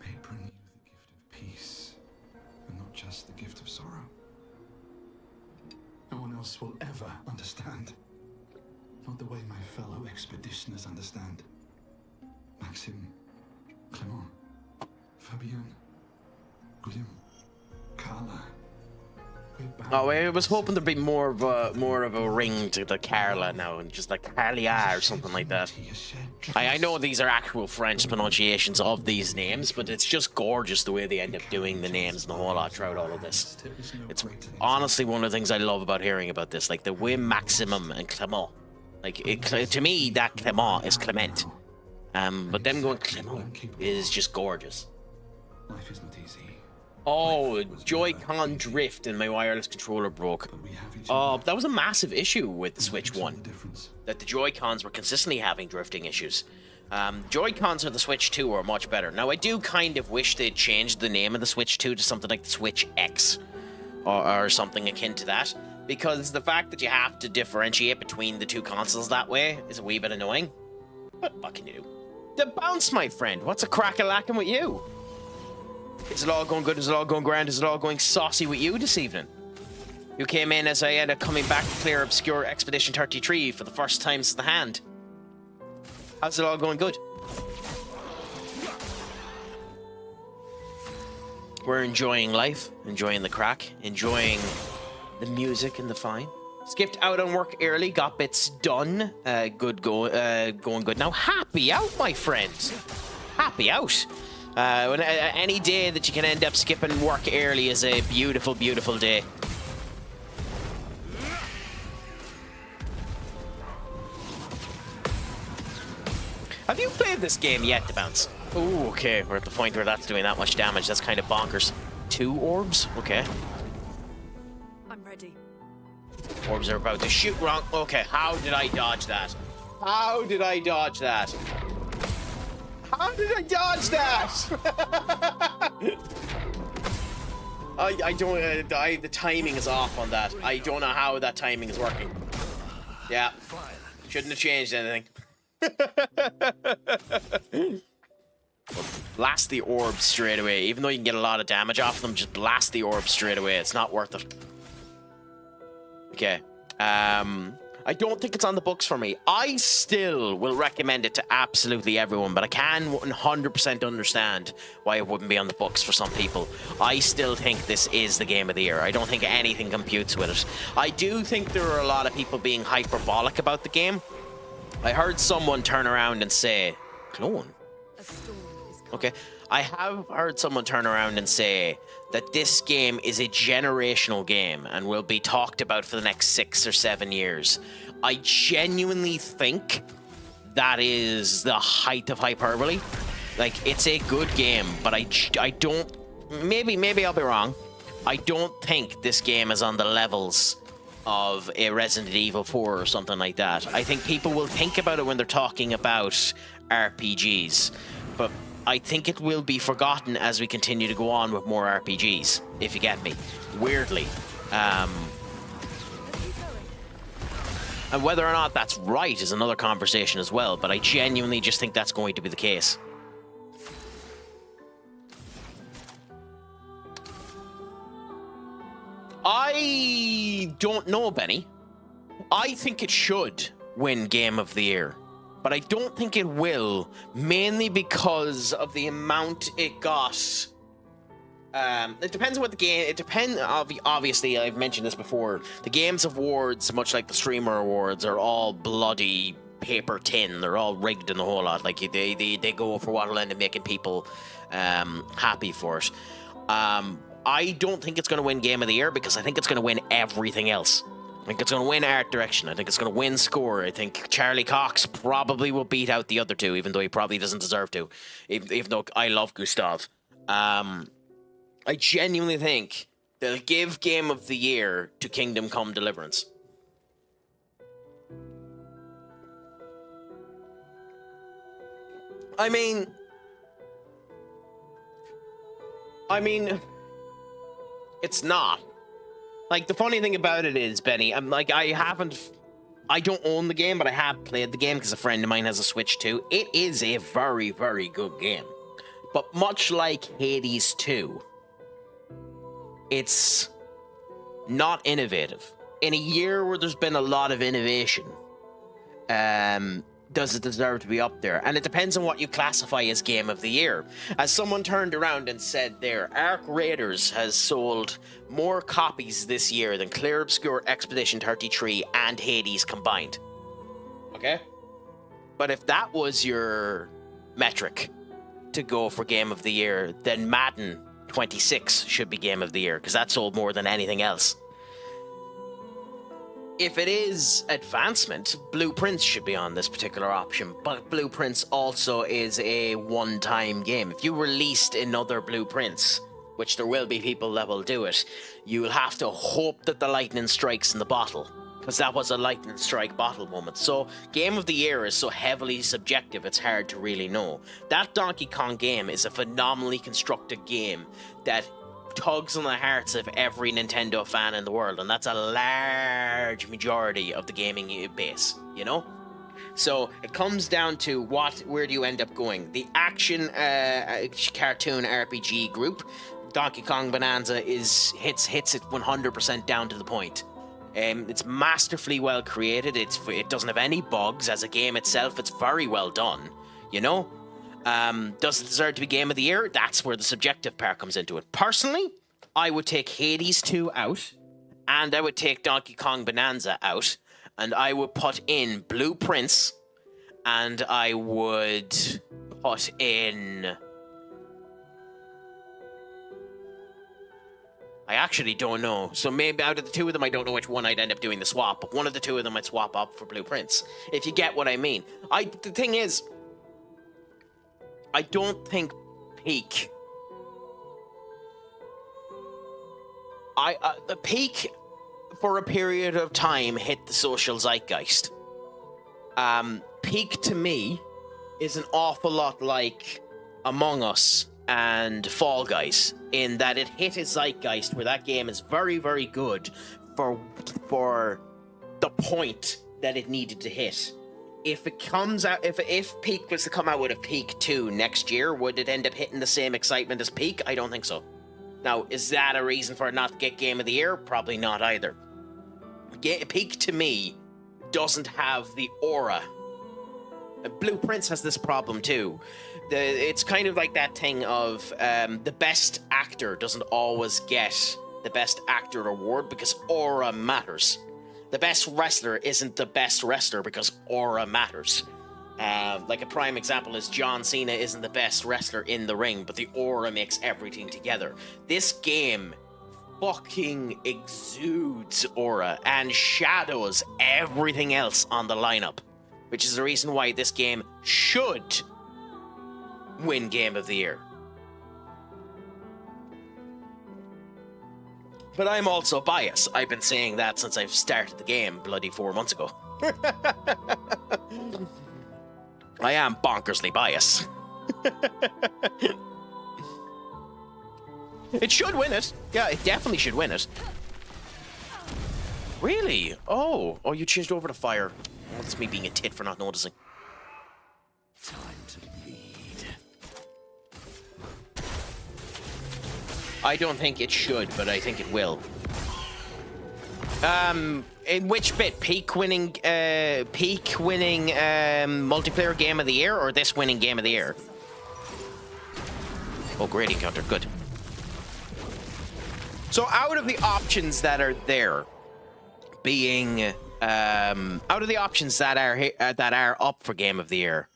Speaker 5: May it bring you the gift of peace, and not just the gift of sorrow. No one else will ever understand. Not the way my fellow expeditioners understand. Maxim, Clement, Fabian, William, Carla.
Speaker 1: Oh, I was hoping there'd be more of a ring to the Carla now, and just like Carlia or something like that. I know these are actual French pronunciations of these names, but it's just gorgeous the way they end up doing the names and the whole lot throughout all of this. It's honestly one of the things I love about hearing about this, like the way Maximum and Clement. Like, to me, that Clement is Clement. But them going Clement is just gorgeous.
Speaker 5: Life is not easy.
Speaker 1: Oh, Joy-Con drift and my wireless controller broke. Oh, that was a massive issue with the Switch 1. That the Joy-Cons were consistently having drifting issues. Joy-Cons of the Switch 2 are much better. Now, I do kind of wish they'd changed the name of the Switch 2 to something like the Switch X. Or something akin to that. Because the fact that you have to differentiate between the two consoles that way is a wee bit annoying. But what can you do? The bounce, my friend. What's a crack-a-lacking with you? Is it all going good? Is it all going grand? Is it all going saucy with you this evening? You came in as I ended up coming back to Clair Obscur Expedition 33 for the first time since the hand. How's it all going good? We're enjoying life, enjoying the crack, enjoying the music and the fine. Skipped out on work early, got bits done. Going good. Now, happy out, my friends. Happy out. Any day that you can end up skipping work early is a beautiful, beautiful day. Have you played this game yet, The Bounce? Oh, okay. We're at the point where that's doing that much damage. That's kind of bonkers. 2 orbs? Okay.
Speaker 6: I'm ready.
Speaker 1: Orbs are about to shoot wrong. Okay, how did I dodge that? How did I dodge that? How did I dodge that? I don't. The timing is off on that. I don't know how that timing is working. Yeah, shouldn't have changed anything. Blast the orbs straight away. Even though you can get a lot of damage off them, just blast the orbs straight away. It's not worth it. Okay. I don't think it's on the books for me. I still will recommend it to absolutely everyone, but I can 100% understand why it wouldn't be on the books for some people. I still think this is the game of the year. I don't think anything computes with it. I do think there are a lot of people being hyperbolic about the game. I heard someone turn around and say, clone? Okay. I have heard someone turn around and say that this game is a generational game and will be talked about for the next 6 or 7 years. I genuinely think that is the height of hyperbole. Like, it's a good game, but I don't... Maybe I'll be wrong. I don't think this game is on the levels of a Resident Evil 4 or something like that. I think people will think about it when they're talking about RPGs, but I think it will be forgotten as we continue to go on with more RPGs, if you get me. Weirdly. And whether or not that's right is another conversation as well, but I genuinely just think that's going to be the case. I don't know, Benny. I think it should win Game of the Year, but I don't think it will, mainly because of the amount it got. It depends on what the game... It depends... Obviously, I've mentioned this before. The Games Awards, much like the Streamer Awards, are all bloody paper tin. They're all rigged and the whole lot. Like, they go for what will end up making people happy for it. I don't think it's going to win Game of the Year because I think it's going to win everything else. I think it's going to win art direction. I think it's going to win score. I think Charlie Cox probably will beat out the other two, even though he probably doesn't deserve to. Even though I love Gustav. I genuinely think they'll give Game of the Year to Kingdom Come Deliverance. I mean, it's not. Like, the funny thing about it is, Benny, I don't own the game, but I have played the game because a friend of mine has a Switch too. It is a very, very good game. But much like Hades 2, it's not innovative. In a year where there's been a lot of innovation, does it deserve to be up there? And it depends on what you classify as Game of the Year. As someone turned around and said there, Ark Raiders has sold more copies this year than Clair Obscur, Expedition 33 and Hades combined. Okay? But if that was your metric to go for Game of the Year, then Madden 26 should be Game of the Year, because that sold more than anything else. If it is advancement, Blueprints should be on this particular option, but Blueprints also is a one-time game. If you released another Blueprints, which there will be people that will do it, you'll have to hope that the lightning strikes in the bottle, because that was a lightning strike bottle moment. So Game of the Year is so heavily subjective, it's hard to really know. That Donkey Kong game is a phenomenally constructed game that tugs on the hearts of every Nintendo fan in the world, and that's a large majority of the gaming base, you know? So it comes down to where do you end up going? The action cartoon RPG group, Donkey Kong Bonanza, hits it 100% down to the point. It's masterfully well created. It doesn't have any bugs. As a game itself, it's very well done, you know? Does it deserve to be Game of the Year? That's where the subjective part comes into it. Personally, I would take Hades 2 out, and I would take Donkey Kong Bonanza out, and I would put in Blueprints, and I would put in... I actually don't know. So maybe out of the two of them, I don't know which one I'd end up doing the swap, but one of the two of them I'd swap up for Blueprints, if you get what I mean. The thing is, I don't think Peak... the Peak, for a period of time, hit the social zeitgeist. Peak to me is an awful lot like Among Us and Fall Guys, in that it hit a zeitgeist where that game is very, very good for the point that it needed to hit. If it comes out, if Peak was to come out with a Peak 2 next year, would it end up hitting the same excitement as Peak? I don't think so. Now, is that a reason for it not to get Game of the Year? Probably not either. Peak to me doesn't have the aura. Blue Prince has this problem too. It's kind of like that thing of the best actor doesn't always get the best actor award because aura matters. The best wrestler isn't the best wrestler because aura matters. Like a prime example is John Cena isn't the best wrestler in the ring, but the aura makes everything together. This game fucking exudes aura and shadows everything else on the lineup, which is the reason why this game should win Game of the Year. But I'm also biased. I've been saying that since I've started the game bloody 4 months ago. I am bonkersly biased. It should win it. Yeah, it definitely should win it. Really? Oh, you changed over to fire. Well, that's me being a tit for not noticing.
Speaker 3: Time to bleed.
Speaker 1: I don't think it should, but I think it will. In which bit? Peak winning multiplayer Game of the Year, or this winning Game of the Year? Oh, great encounter. Good. So out of the options that are there, being out of the options that are up for Game of the Year,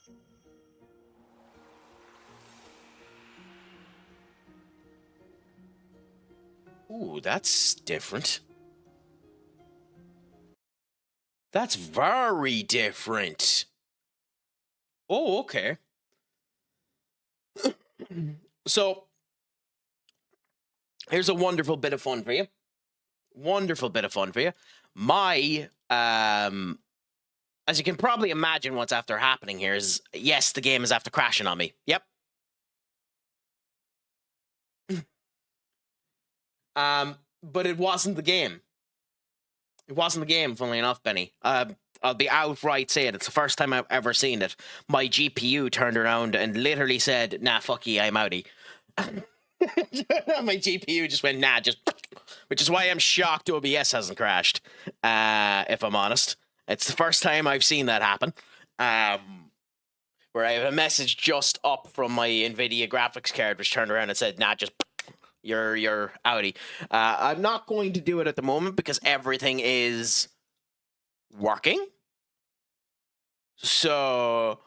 Speaker 1: ooh, that's different. That's very different. Oh, okay. So here's a wonderful bit of fun for you. Wonderful bit of fun for you. My, as you can probably imagine what's after happening here is, yes, the game is after crashing on me. Yep. But it wasn't the game. It wasn't the game, funnily enough, Benny. I'll be outright saying it's the first time I've ever seen it. My GPU turned around and literally said, nah, fuck you, I'm outie. My GPU just went, nah, just... Which is why I'm shocked OBS hasn't crashed, if I'm honest. It's the first time I've seen that happen. Where I have a message just up from my NVIDIA graphics card, which turned around and said, nah, just... You're outie. I'm not going to do it at the moment because everything is working. So...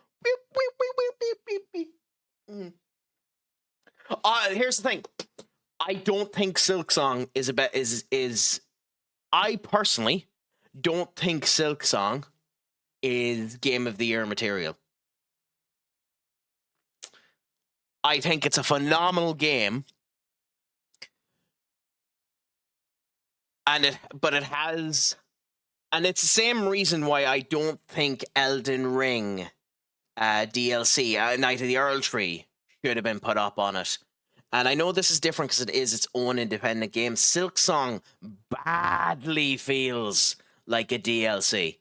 Speaker 1: here's the thing. I don't think Silksong is I personally don't think Silksong is Game of the Year material. I think it's a phenomenal game. And it's the same reason why I don't think Elden Ring DLC, Night of the Earl Tree, should have been put up on it. And I know this is different because it is its own independent game. Silksong badly feels like a DLC.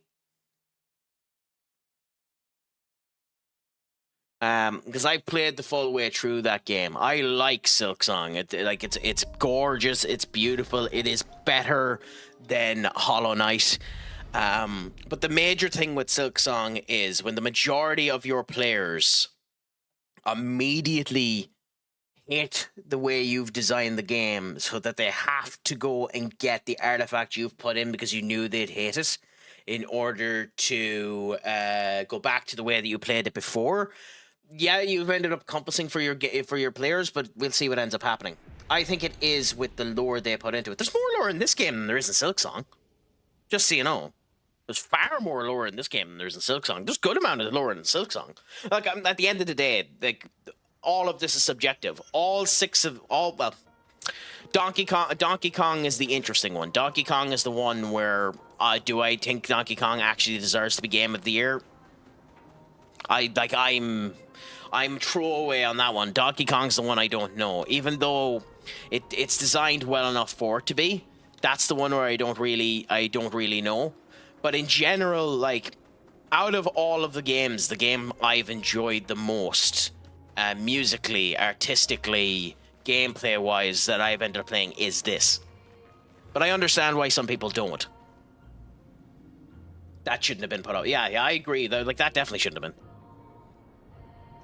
Speaker 1: Because I played the full way through that game. I like Silksong. It's gorgeous. It's beautiful. It is better than Hollow Knight. But the major thing with Silksong is when the majority of your players immediately hate the way you've designed the game so that they have to go and get the artifact you've put in because you knew they'd hate it in order to go back to the way that you played it before. Yeah, you've ended up compassing for your players, but we'll see what ends up happening. I think it is with the lore they put into it. There's more lore in this game than there is in Silksong. Just so you know. There's far more lore in this game than there's in Silksong. There's a good amount of lore in Silksong. Like, at the end of the day, like, all of this is subjective. Donkey Kong is the interesting one. Donkey Kong is the one where, do I think Donkey Kong actually deserves to be Game of the Year? I'm throwaway on that one. Donkey Kong's the one I don't know, even though it's designed well enough for it to be. That's the one where I don't really know. But in general, like, out of all of the games, the game I've enjoyed the most, musically, artistically, gameplay-wise, that I've ended up playing is this. But I understand why some people don't. That shouldn't have been put out. Yeah, I agree. Like, that definitely shouldn't have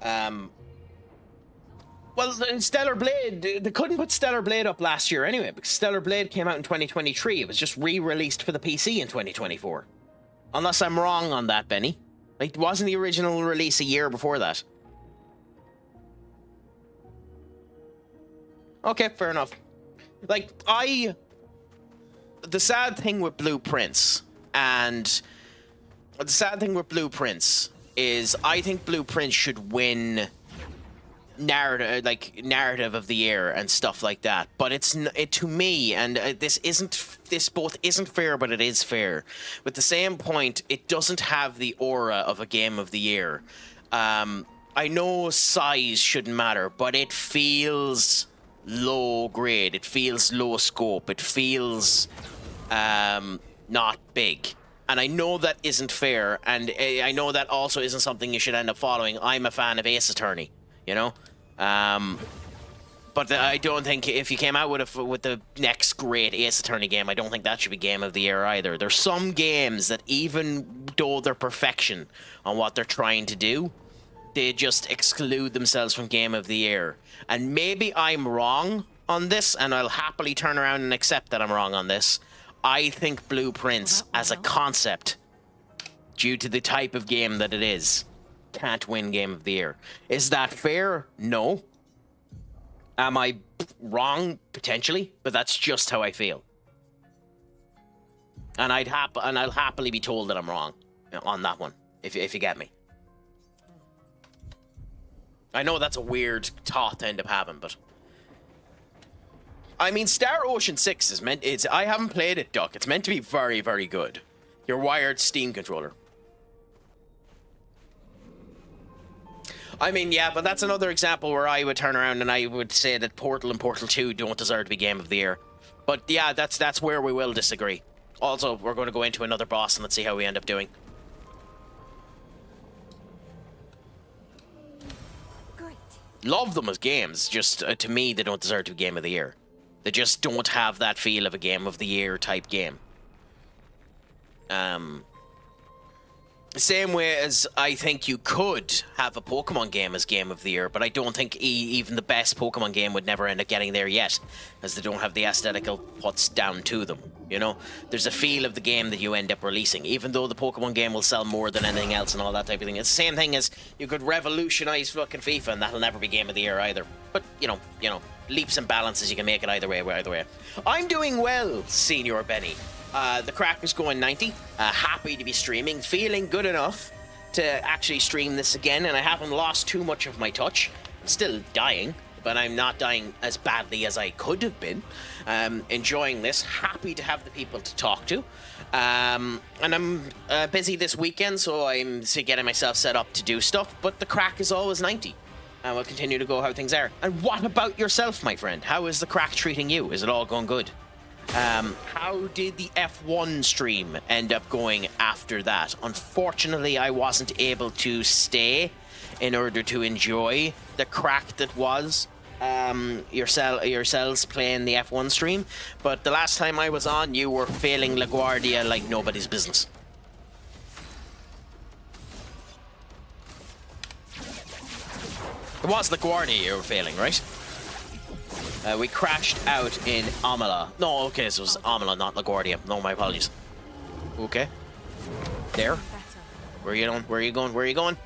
Speaker 1: been. Well, Stellar Blade, they couldn't put Stellar Blade up last year anyway, because Stellar Blade came out in 2023. It was just re-released for the PC in 2024. Unless I'm wrong on that, Benny. Like, wasn't the original release a year before that? Okay, fair enough. Like, the sad thing with Blueprints, is I think Blueprints should win narrative of the year and stuff like that. But to me, and this both isn't fair, but it is fair. With the same point, it doesn't have the aura of a game of the year. I know size shouldn't matter, but it feels low grade. It feels low scope. It feels not big. And I know that isn't fair, and I know that also isn't something you should end up following. I'm a fan of Ace Attorney, you know? But I don't think if you came out with the next great Ace Attorney game, I don't think that should be Game of the Year either. There's some games that, even though they're perfection on what they're trying to do, they just exclude themselves from Game of the Year. And maybe I'm wrong on this, and I'll happily turn around and accept that I'm wrong on this. I think Blueprints, as a concept, due to the type of game that it is, can't win Game of the Year. Is that fair? No. Am I wrong? Potentially, but that's just how I feel. And I'll happily be told that I'm wrong on that one, if you get me. I know that's a weird thought to end up having, but I mean, Star Ocean 6 is I haven't played it, Duck. It's meant to be very, very good. Your wired Steam controller. I mean, yeah, but that's another example where I would turn around and I would say that Portal and Portal 2 don't deserve to be Game of the Year. But yeah, that's where we will disagree. Also, we're going to go into another boss and let's see how we end up doing.
Speaker 6: Great.
Speaker 1: Love them as games, just to me, they don't deserve to be Game of the Year. They just don't have that feel of a Game of the Year type game. Same way as I think you could have a Pokemon game as Game of the Year, but I don't think even the best Pokemon game would never end up getting there yet, as they don't have the aesthetical puts down to them, you know? There's a feel of the game that you end up releasing, even though the Pokemon game will sell more than anything else and all that type of thing. It's the same thing as you could revolutionize fucking FIFA, and that'll never be Game of the Year either. But, you know, leaps and balances, you can make it either way. I'm doing well, Senior Benny. The Craic is going 90. Happy to be streaming. Feeling good enough to actually stream this again, and I haven't lost too much of my touch. I'm still dying, but I'm not dying as badly as I could have been. Enjoying this. Happy to have the people to talk to. And I'm busy this weekend, so I'm getting myself set up to do stuff, but the Craic is always 90. And we'll continue to go how things are. And what about yourself, my friend? How is the Craic treating you? Is it all going good? How did the F1 stream end up going after that? Unfortunately, I wasn't able to stay in order to enjoy the Craic that was yourselves playing the F1 stream. But the last time I was on, you were failing LaGuardia like nobody's business. It was LaGuardia you were failing, right? We crashed out in Amala. No, okay, so it was Amala, not LaGuardia. No, my apologies. Okay. There. Where are you going? Where are you going? Where are you going?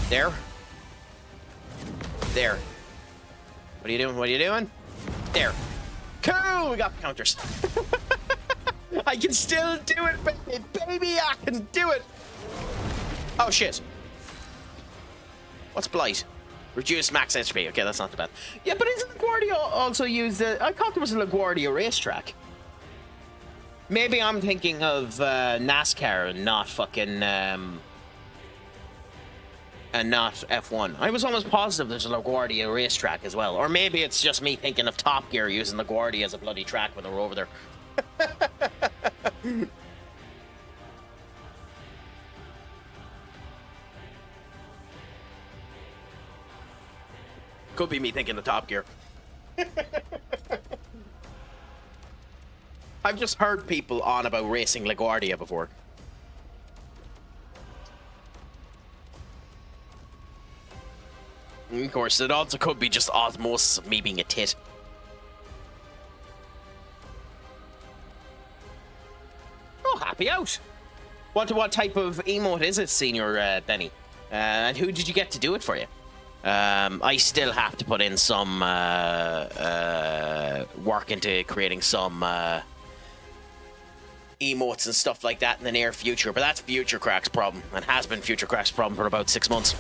Speaker 1: There. There. What are you doing? What are you doing? There. Cool! We got the counters. I can still do it, baby! Baby, I can do it! Oh, shit. What's Blight? Reduce max HP. Okay, that's not too bad. Yeah, but isn't LaGuardia also used... I thought there was a LaGuardia racetrack. Maybe I'm thinking of NASCAR and not fucking... and not F1. I was almost positive there's a LaGuardia racetrack as well. Or maybe it's just me thinking of Top Gear using LaGuardia as a bloody track when they were over there. Could be me thinking of Top Gear. I've just heard people on about racing LaGuardia before. Of course, it also could be just osmosis of me being a tit. Oh, happy out. What type of emote is it, Senior Benny? And who did you get to do it for you? I still have to put in some work into creating some emotes and stuff like that in the near future, but that's Future Crack's problem, and has been Future Crack's problem for about 6 months.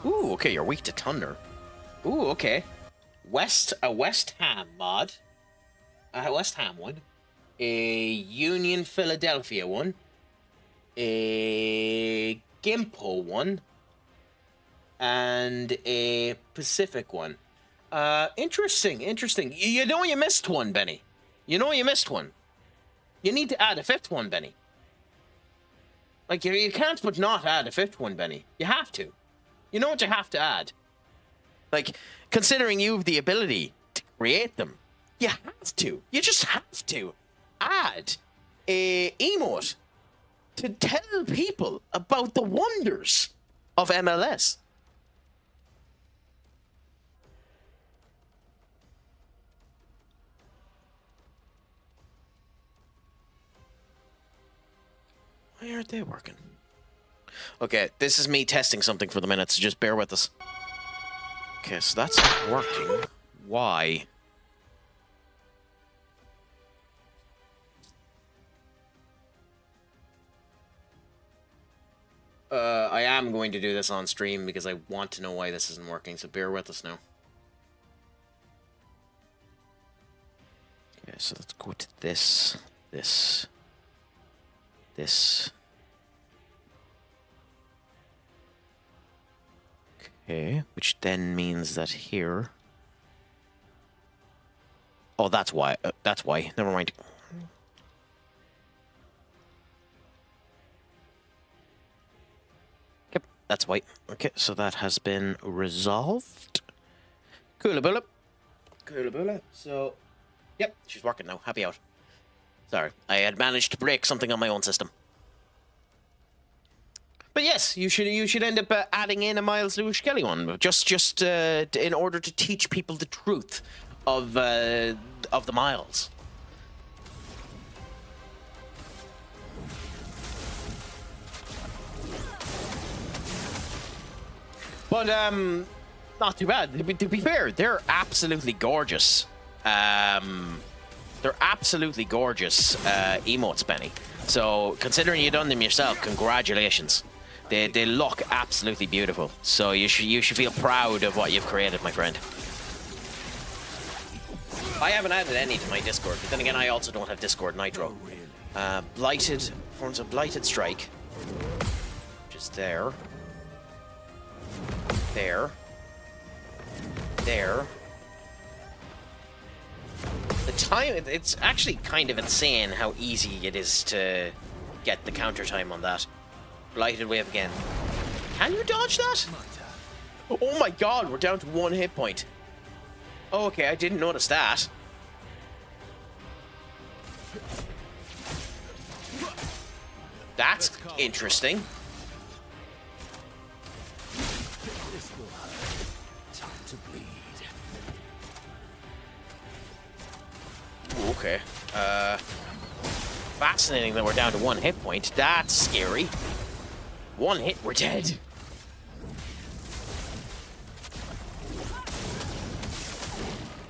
Speaker 1: Ooh, okay, you're weak to thunder. Ooh, okay. A West Ham mod. A West Ham one. A Union Philadelphia one. A Gimpo one. And a Pacific one. Interesting. You know you missed one, Benny. You know you missed one. You need to add a 5th one, Benny. Like, you can't but not add a 5th one, Benny. You have to. You know what you have to add? Like, considering you have the ability to create them, you have to. You just have to add a emote to tell people about the wonders of MLS. Why aren't they working? Okay, this is me testing something for the minute, so just bear with us. Okay, so that's not working. Why? I am going to do this on stream because I want to know why this isn't working, so bear with us now. Okay, so let's go to this. Okay, which then means that here... Oh, that's why. That's why. Never mind. Yep, that's why. Okay, so that has been resolved. Coolaboola. So, yep, she's working now. Happy out. Sorry, I had managed to break something on my own system. But yes, you should end up adding in a Miles Lewis Kelly one, just in order to teach people the truth of the Miles. But not too bad. To be fair, they're absolutely gorgeous. They're absolutely gorgeous emotes, Benny. So, considering you've done them yourself, congratulations. They look absolutely beautiful. So you should feel proud of what you've created, my friend. I haven't added any to my Discord, but then again, I also don't have Discord Nitro. Blighted, forms a Blighted Strike. Which is there. There. The time, it's actually kind of insane how easy it is to get the counter time on that. Blighted Wave again. Can you dodge that? Oh my god, we're down to 1 hit point. Oh, okay, I didn't notice that. That's interesting. Okay. Fascinating that we're down to 1 hit point. That's scary. 1 hit, we're dead.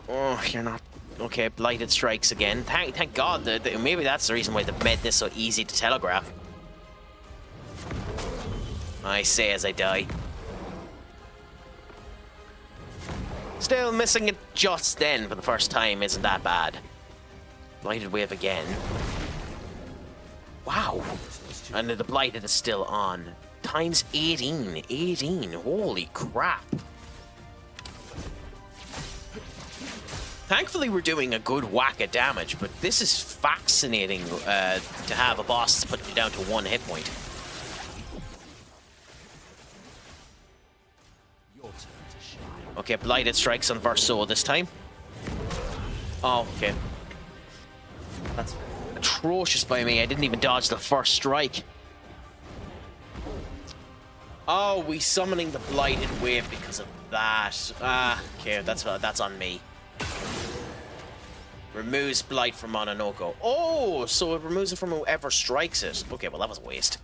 Speaker 1: Oh, you're not... Okay, Blighted Strikes again. Thank God that maybe that's the reason why they've made this so easy to telegraph. I say as I die. Still, missing it just then for the first time isn't that bad. Blighted Wave again. Wow. And the blighted is still on. Times 18. 18. Holy crap. Thankfully, we're doing a good whack of damage, but this is fascinating to have a boss that's put you down to 1 hit point. Okay, blighted strikes on Verso this time. Oh, okay. That's atrocious by me. I didn't even dodge the first strike. Oh, we summoning the blighted wave because of that. Ah, okay, that's on me. Removes blight from Mononoko. Oh, so it removes it from whoever strikes it. Okay, well that was a waste.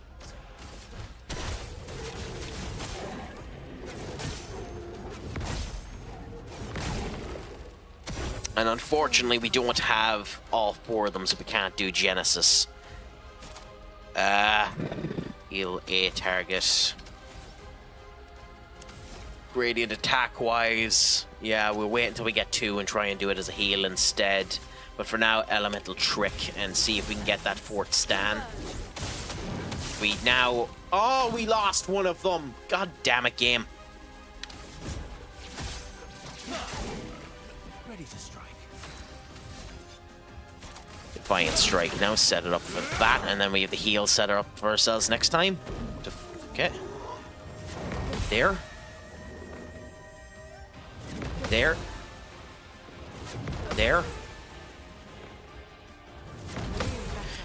Speaker 1: And unfortunately, we don't have all 4 of them, so we can't do Genesis. Heal a target. Gradient attack-wise, yeah, we'll wait until we get 2 and try and do it as a heal instead. But for now, Elemental Trick and see if we can get that 4th Stan. We now... Oh, we lost one of them! God damn it, game.
Speaker 3: Ready to strike.
Speaker 1: Defiant Strike. Now set it up for that, and then we have the heal set it up for ourselves next time. Okay. There. There. There.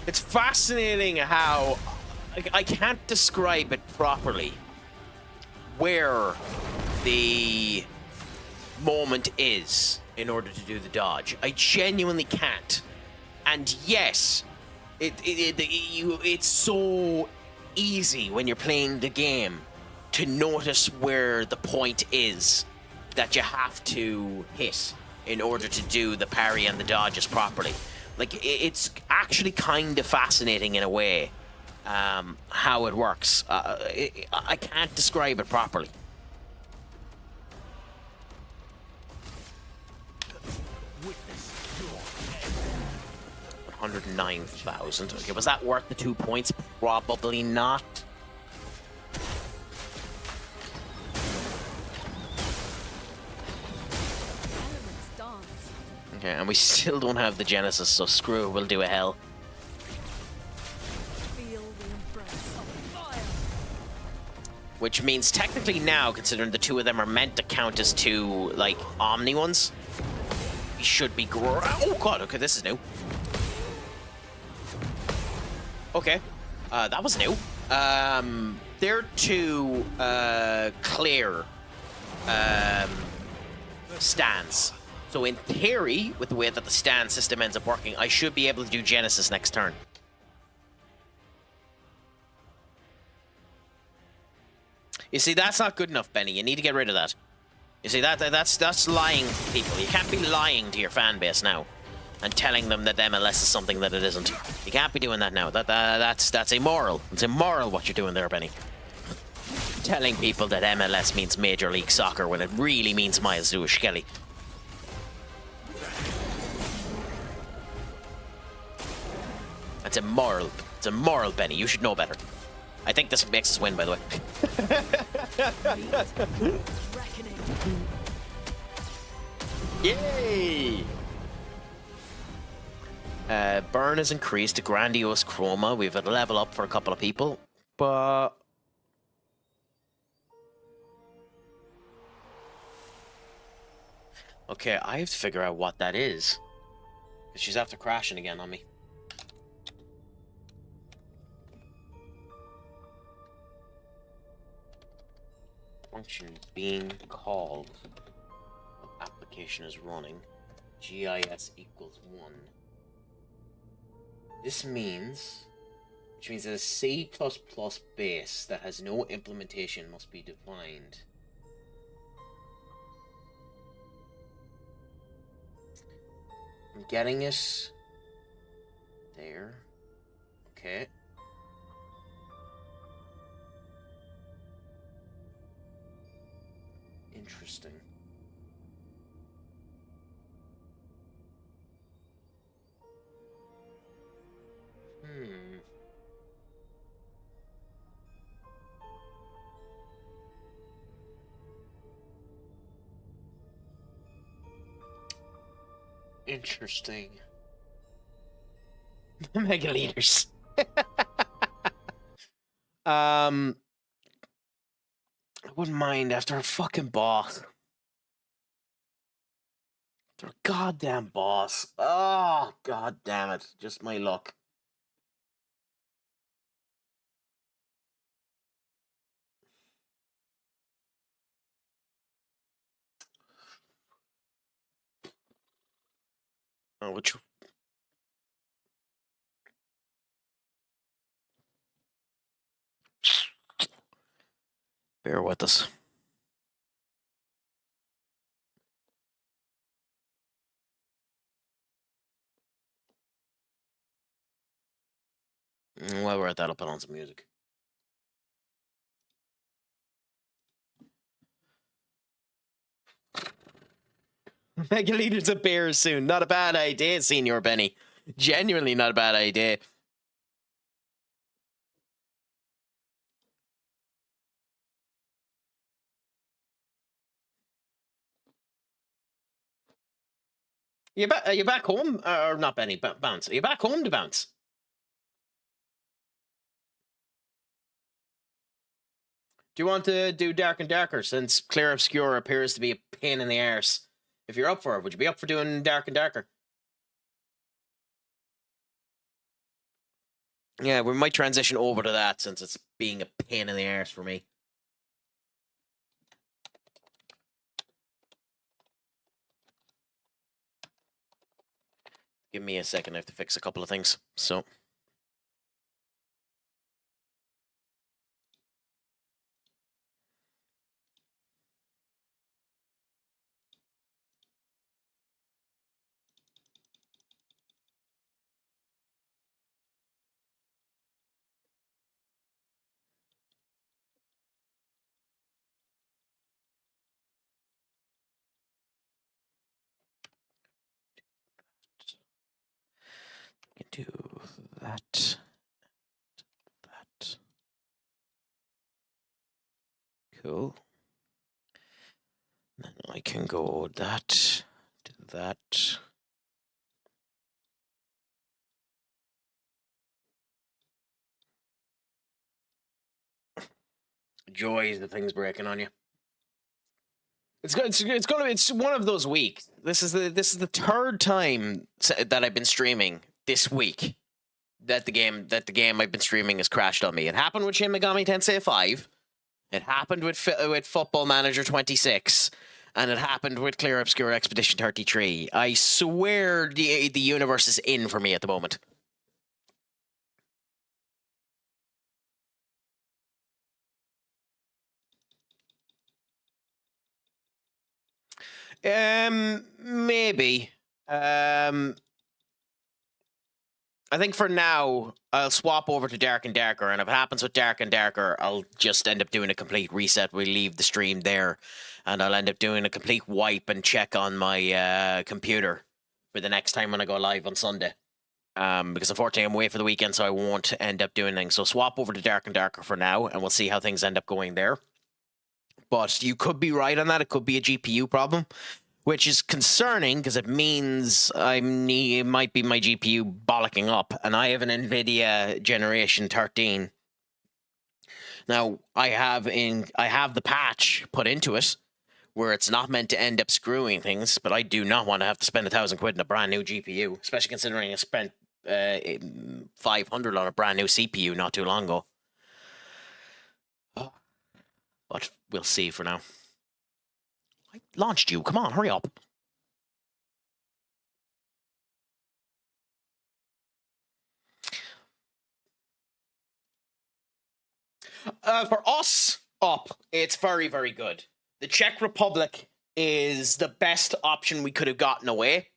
Speaker 1: It's fascinating how I can't describe it properly where the moment is in order to do the dodge. I genuinely can't. And yes, it's so easy when you're playing the game to notice where the point is that you have to hit in order to do the parry and the dodges properly. Like, it's actually kind of fascinating in a way, how it works. I can't describe it properly. 109,000. Okay, was that worth the 2 points? Probably not. Okay, and we still don't have the Genesis, so screw it, we'll do a hell. Which means technically now, considering the 2 of them are meant to count as 2, like, Omni ones, we should be oh god, okay, this is new. Okay, that was new. They're 2, Clair, stands. So in theory, with the way that the stand system ends up working, I should be able to do Genesis next turn. You see, that's not good enough, Benny. You need to get rid of that. You see, that's lying to people. You can't be lying to your fan base now and telling them that MLS is something that it isn't. You can't be doing that now. That's immoral. It's immoral what you're doing there, Benny. Telling people that MLS means Major League Soccer when it really means Miles Lewis Kelly. That's immoral. It's immoral, Benny. You should know better. I think this makes us win, by the way. Yay! Burn has increased to Grandiose Chroma. We've had a level up for a couple of people, but... Okay, I have to figure out what that is. Because she's after crashing again on me. Function being called. Application is running. GIS equals 1. This means, which means that a C++ base that has no implementation must be defined. I'm getting it. There. Okay. Interesting. Interesting. Megaliters. I wouldn't mind after a fucking boss. After a goddamn boss. Oh, god damn it. Just my luck. Oh, which... Bear with us. While we're at that, I'll put on some music. Megaliters appear soon. Not a bad idea, Senior Benny. Genuinely not a bad idea. Are you back home? Or not, Benny? Bounce. Are you back home to bounce? Do you want to do Dark and Darker, since Clair Obscur appears to be a pain in the arse? If you're up for it, would you be up for doing Dark and Darker? Yeah, we might transition over to that, since it's being a pain in the arse for me. Give me a second, I have to fix a couple of things, so... do that. That. Cool. Then I can go that, do that. Joy, the thing's breaking on you. It's one of those weeks. This is the third time that I've been streaming this week that the game I've been streaming has crashed on me. It happened with Shin Megami Tensei 5. It happened with Football Manager 26. And it happened with Clair Obscur Expedition 33. I swear the universe is in for me at the moment. Maybe. I think for now, I'll swap over to Dark and Darker, and if it happens with Dark and Darker, I'll just end up doing a complete reset. We'll leave the stream there, and I'll end up doing a complete wipe and check on my computer for the next time when I go live on Sunday. Because unfortunately I'm away for the weekend, so I won't end up doing anything. So swap over to Dark and Darker for now, and we'll see how things end up going there. But you could be right on that. It could be a GPU problem, which is concerning because it means it might be my GPU bollocking up, and I have an NVIDIA Generation 13. Now I have the patch put into it where it's not meant to end up screwing things, but I do not want to have to spend £1,000 in a brand new GPU, especially considering I spent 500 on a brand new CPU not too long ago. But we'll see for now. I launched you. Come on, hurry up. For us, it's very, very good. The Czech Republic is the best option we could have gotten away.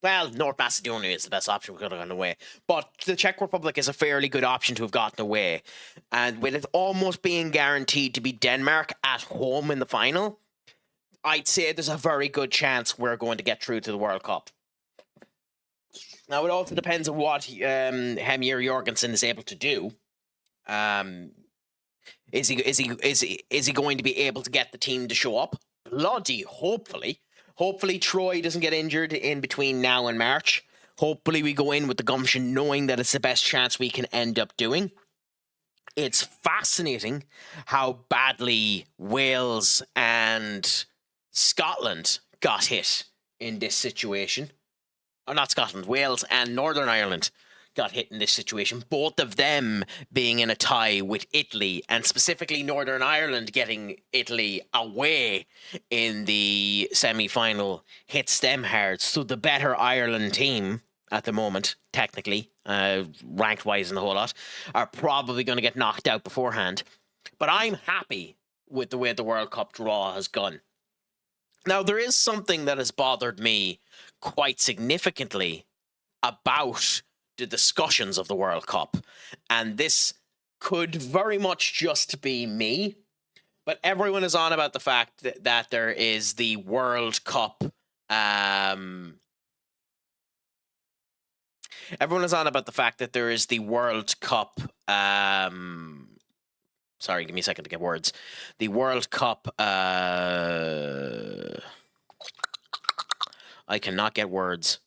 Speaker 1: Well, North Macedonia is the best option we could have gotten away. But the Czech Republic is a fairly good option to have gotten away. And with it almost being guaranteed to be Denmark at home in the final, I'd say there's a very good chance we're going to get through to the World Cup. Now, it also depends on what Hemir Jorgensen is able to do. Is he going to be able to get the team to show up? Bloody hopefully. Hopefully Troy doesn't get injured in between now and March. Hopefully we go in with the gumption knowing that it's the best chance we can end up doing. It's fascinating how badly Wales and Scotland got hit in this situation. Or not Scotland, Wales and Northern Ireland got hit in this situation. Both of them being in a tie with Italy, and specifically Northern Ireland getting Italy away in the semi-final hits them hard. So the better Ireland team at the moment, technically, ranked wise and the whole lot, are probably going to get knocked out beforehand. But I'm happy with the way the World Cup draw has gone. Now, there is something that has bothered me quite significantly about the discussions of the World Cup, and this could very much just be me, but everyone is on about the fact that there is the World Cup. Everyone is on about the fact that there is the World Cup. Sorry, give me a second to get words. The World Cup. I cannot get words.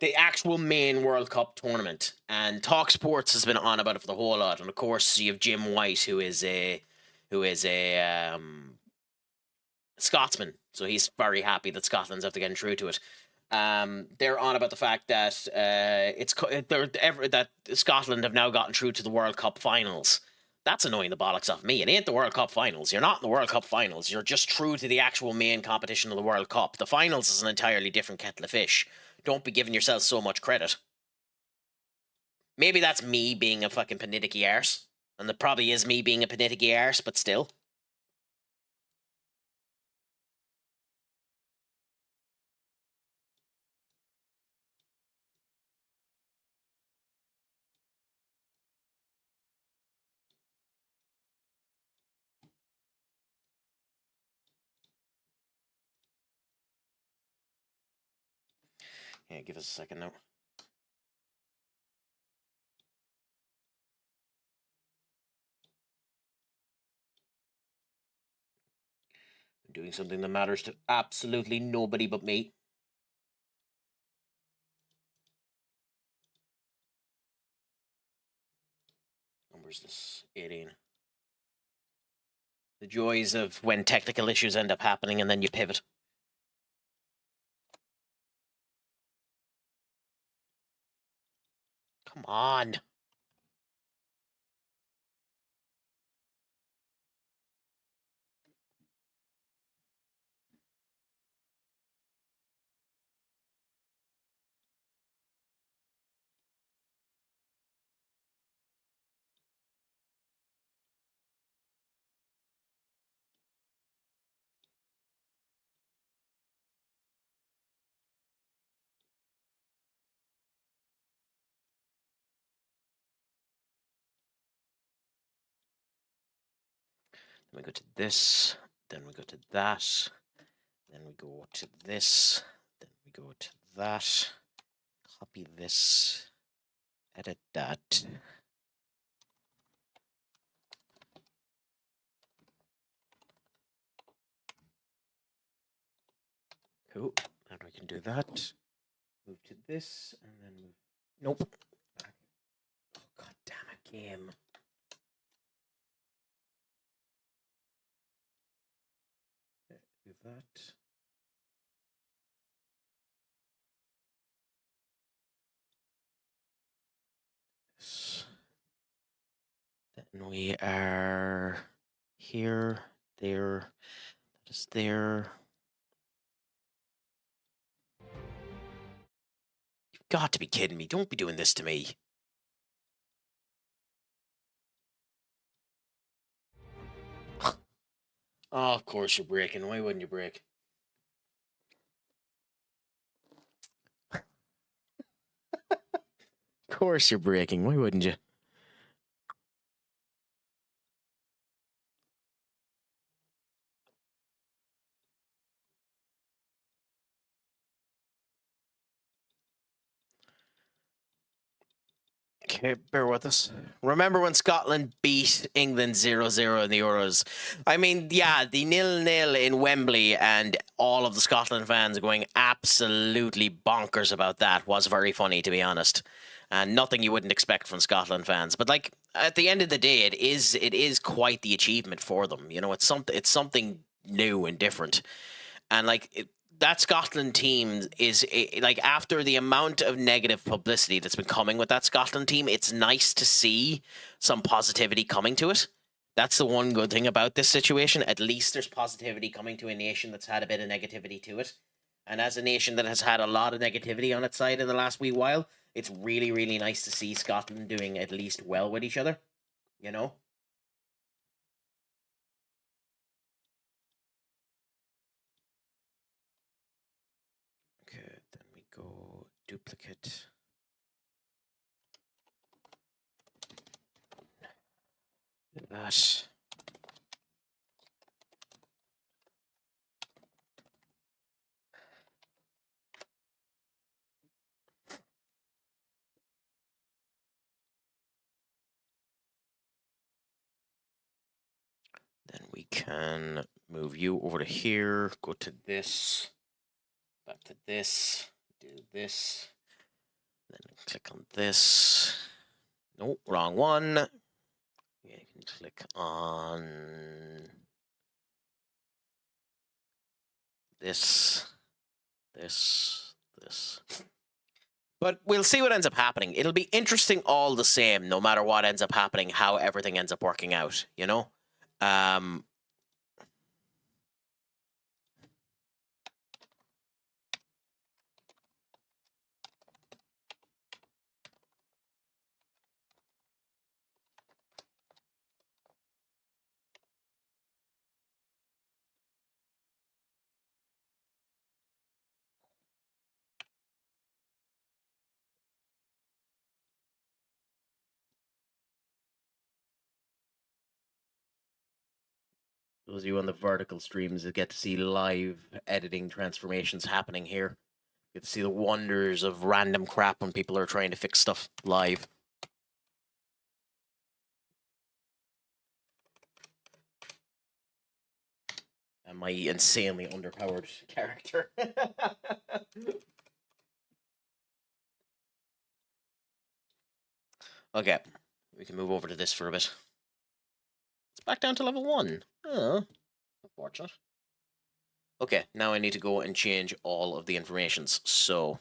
Speaker 1: The actual main World Cup tournament, and Talk Sports has been on about it for the whole lot. And of course, you have Jim White, who is a Scotsman, so he's very happy that Scotland's after getting through to it. They're on about the fact that that Scotland have now gotten through to the World Cup finals. That's annoying the bollocks off me. It ain't the World Cup finals. You're not in the World Cup finals. You're just true to the actual main competition of the World Cup. The finals is an entirely different kettle of fish. Don't be giving yourself so much credit. Maybe that's me being a fucking paniticky arse. And it probably is me being a paniticky arse, but still. Yeah, give us a second now. I'm doing something that matters to absolutely nobody but me. Where's this? 18. The joys of when technical issues end up happening and then you pivot. Come on. Then we go to this, then we go to that, then we go to this, then we go to that, copy this, edit that. Cool, and we can do that. Move to this, and then move. Nope. Oh, god damn it, game. Do that. This. Then we are here, there, that is there. You've got to be kidding me. Don't be doing this to me. Oh, of course you're breaking. Why wouldn't you break? Of course you're breaking. Why wouldn't you? Okay, bear with us. Remember when Scotland beat England 0-0 in the Euros? I mean, yeah, the 0-0 in Wembley and all of the Scotland fans going absolutely bonkers about that was very funny, to be honest. And nothing you wouldn't expect from Scotland fans. But like at the end of the day, it is quite the achievement for them. You know, it's something new and different. And like that Scotland team is like, after the amount of negative publicity that's been coming with that Scotland team, it's nice to see some positivity coming to it. That's the one good thing about this situation. At least there's positivity coming to a nation that's had a bit of negativity to it. And as a nation that has had a lot of negativity on its side in the last wee while, it's really, really nice to see Scotland doing at least well with each other, you know? Okay, then we go duplicate. That. Then we can move you over to here, go to this, back to this, do this, then click on this. Nope, wrong one. Yeah, you can click on this, this. But we'll see what ends up happening. It'll be interesting all the same, no matter what ends up happening, how everything ends up working out, you know? Those of you on the vertical streams that get to see live editing transformations happening here. Get to see the wonders of random crap when people are trying to fix stuff live. And my insanely underpowered character. Okay, we can move over to this for a bit. It's back down to level 1. Oh, unfortunate. Okay, now I need to go and change all of the informations. So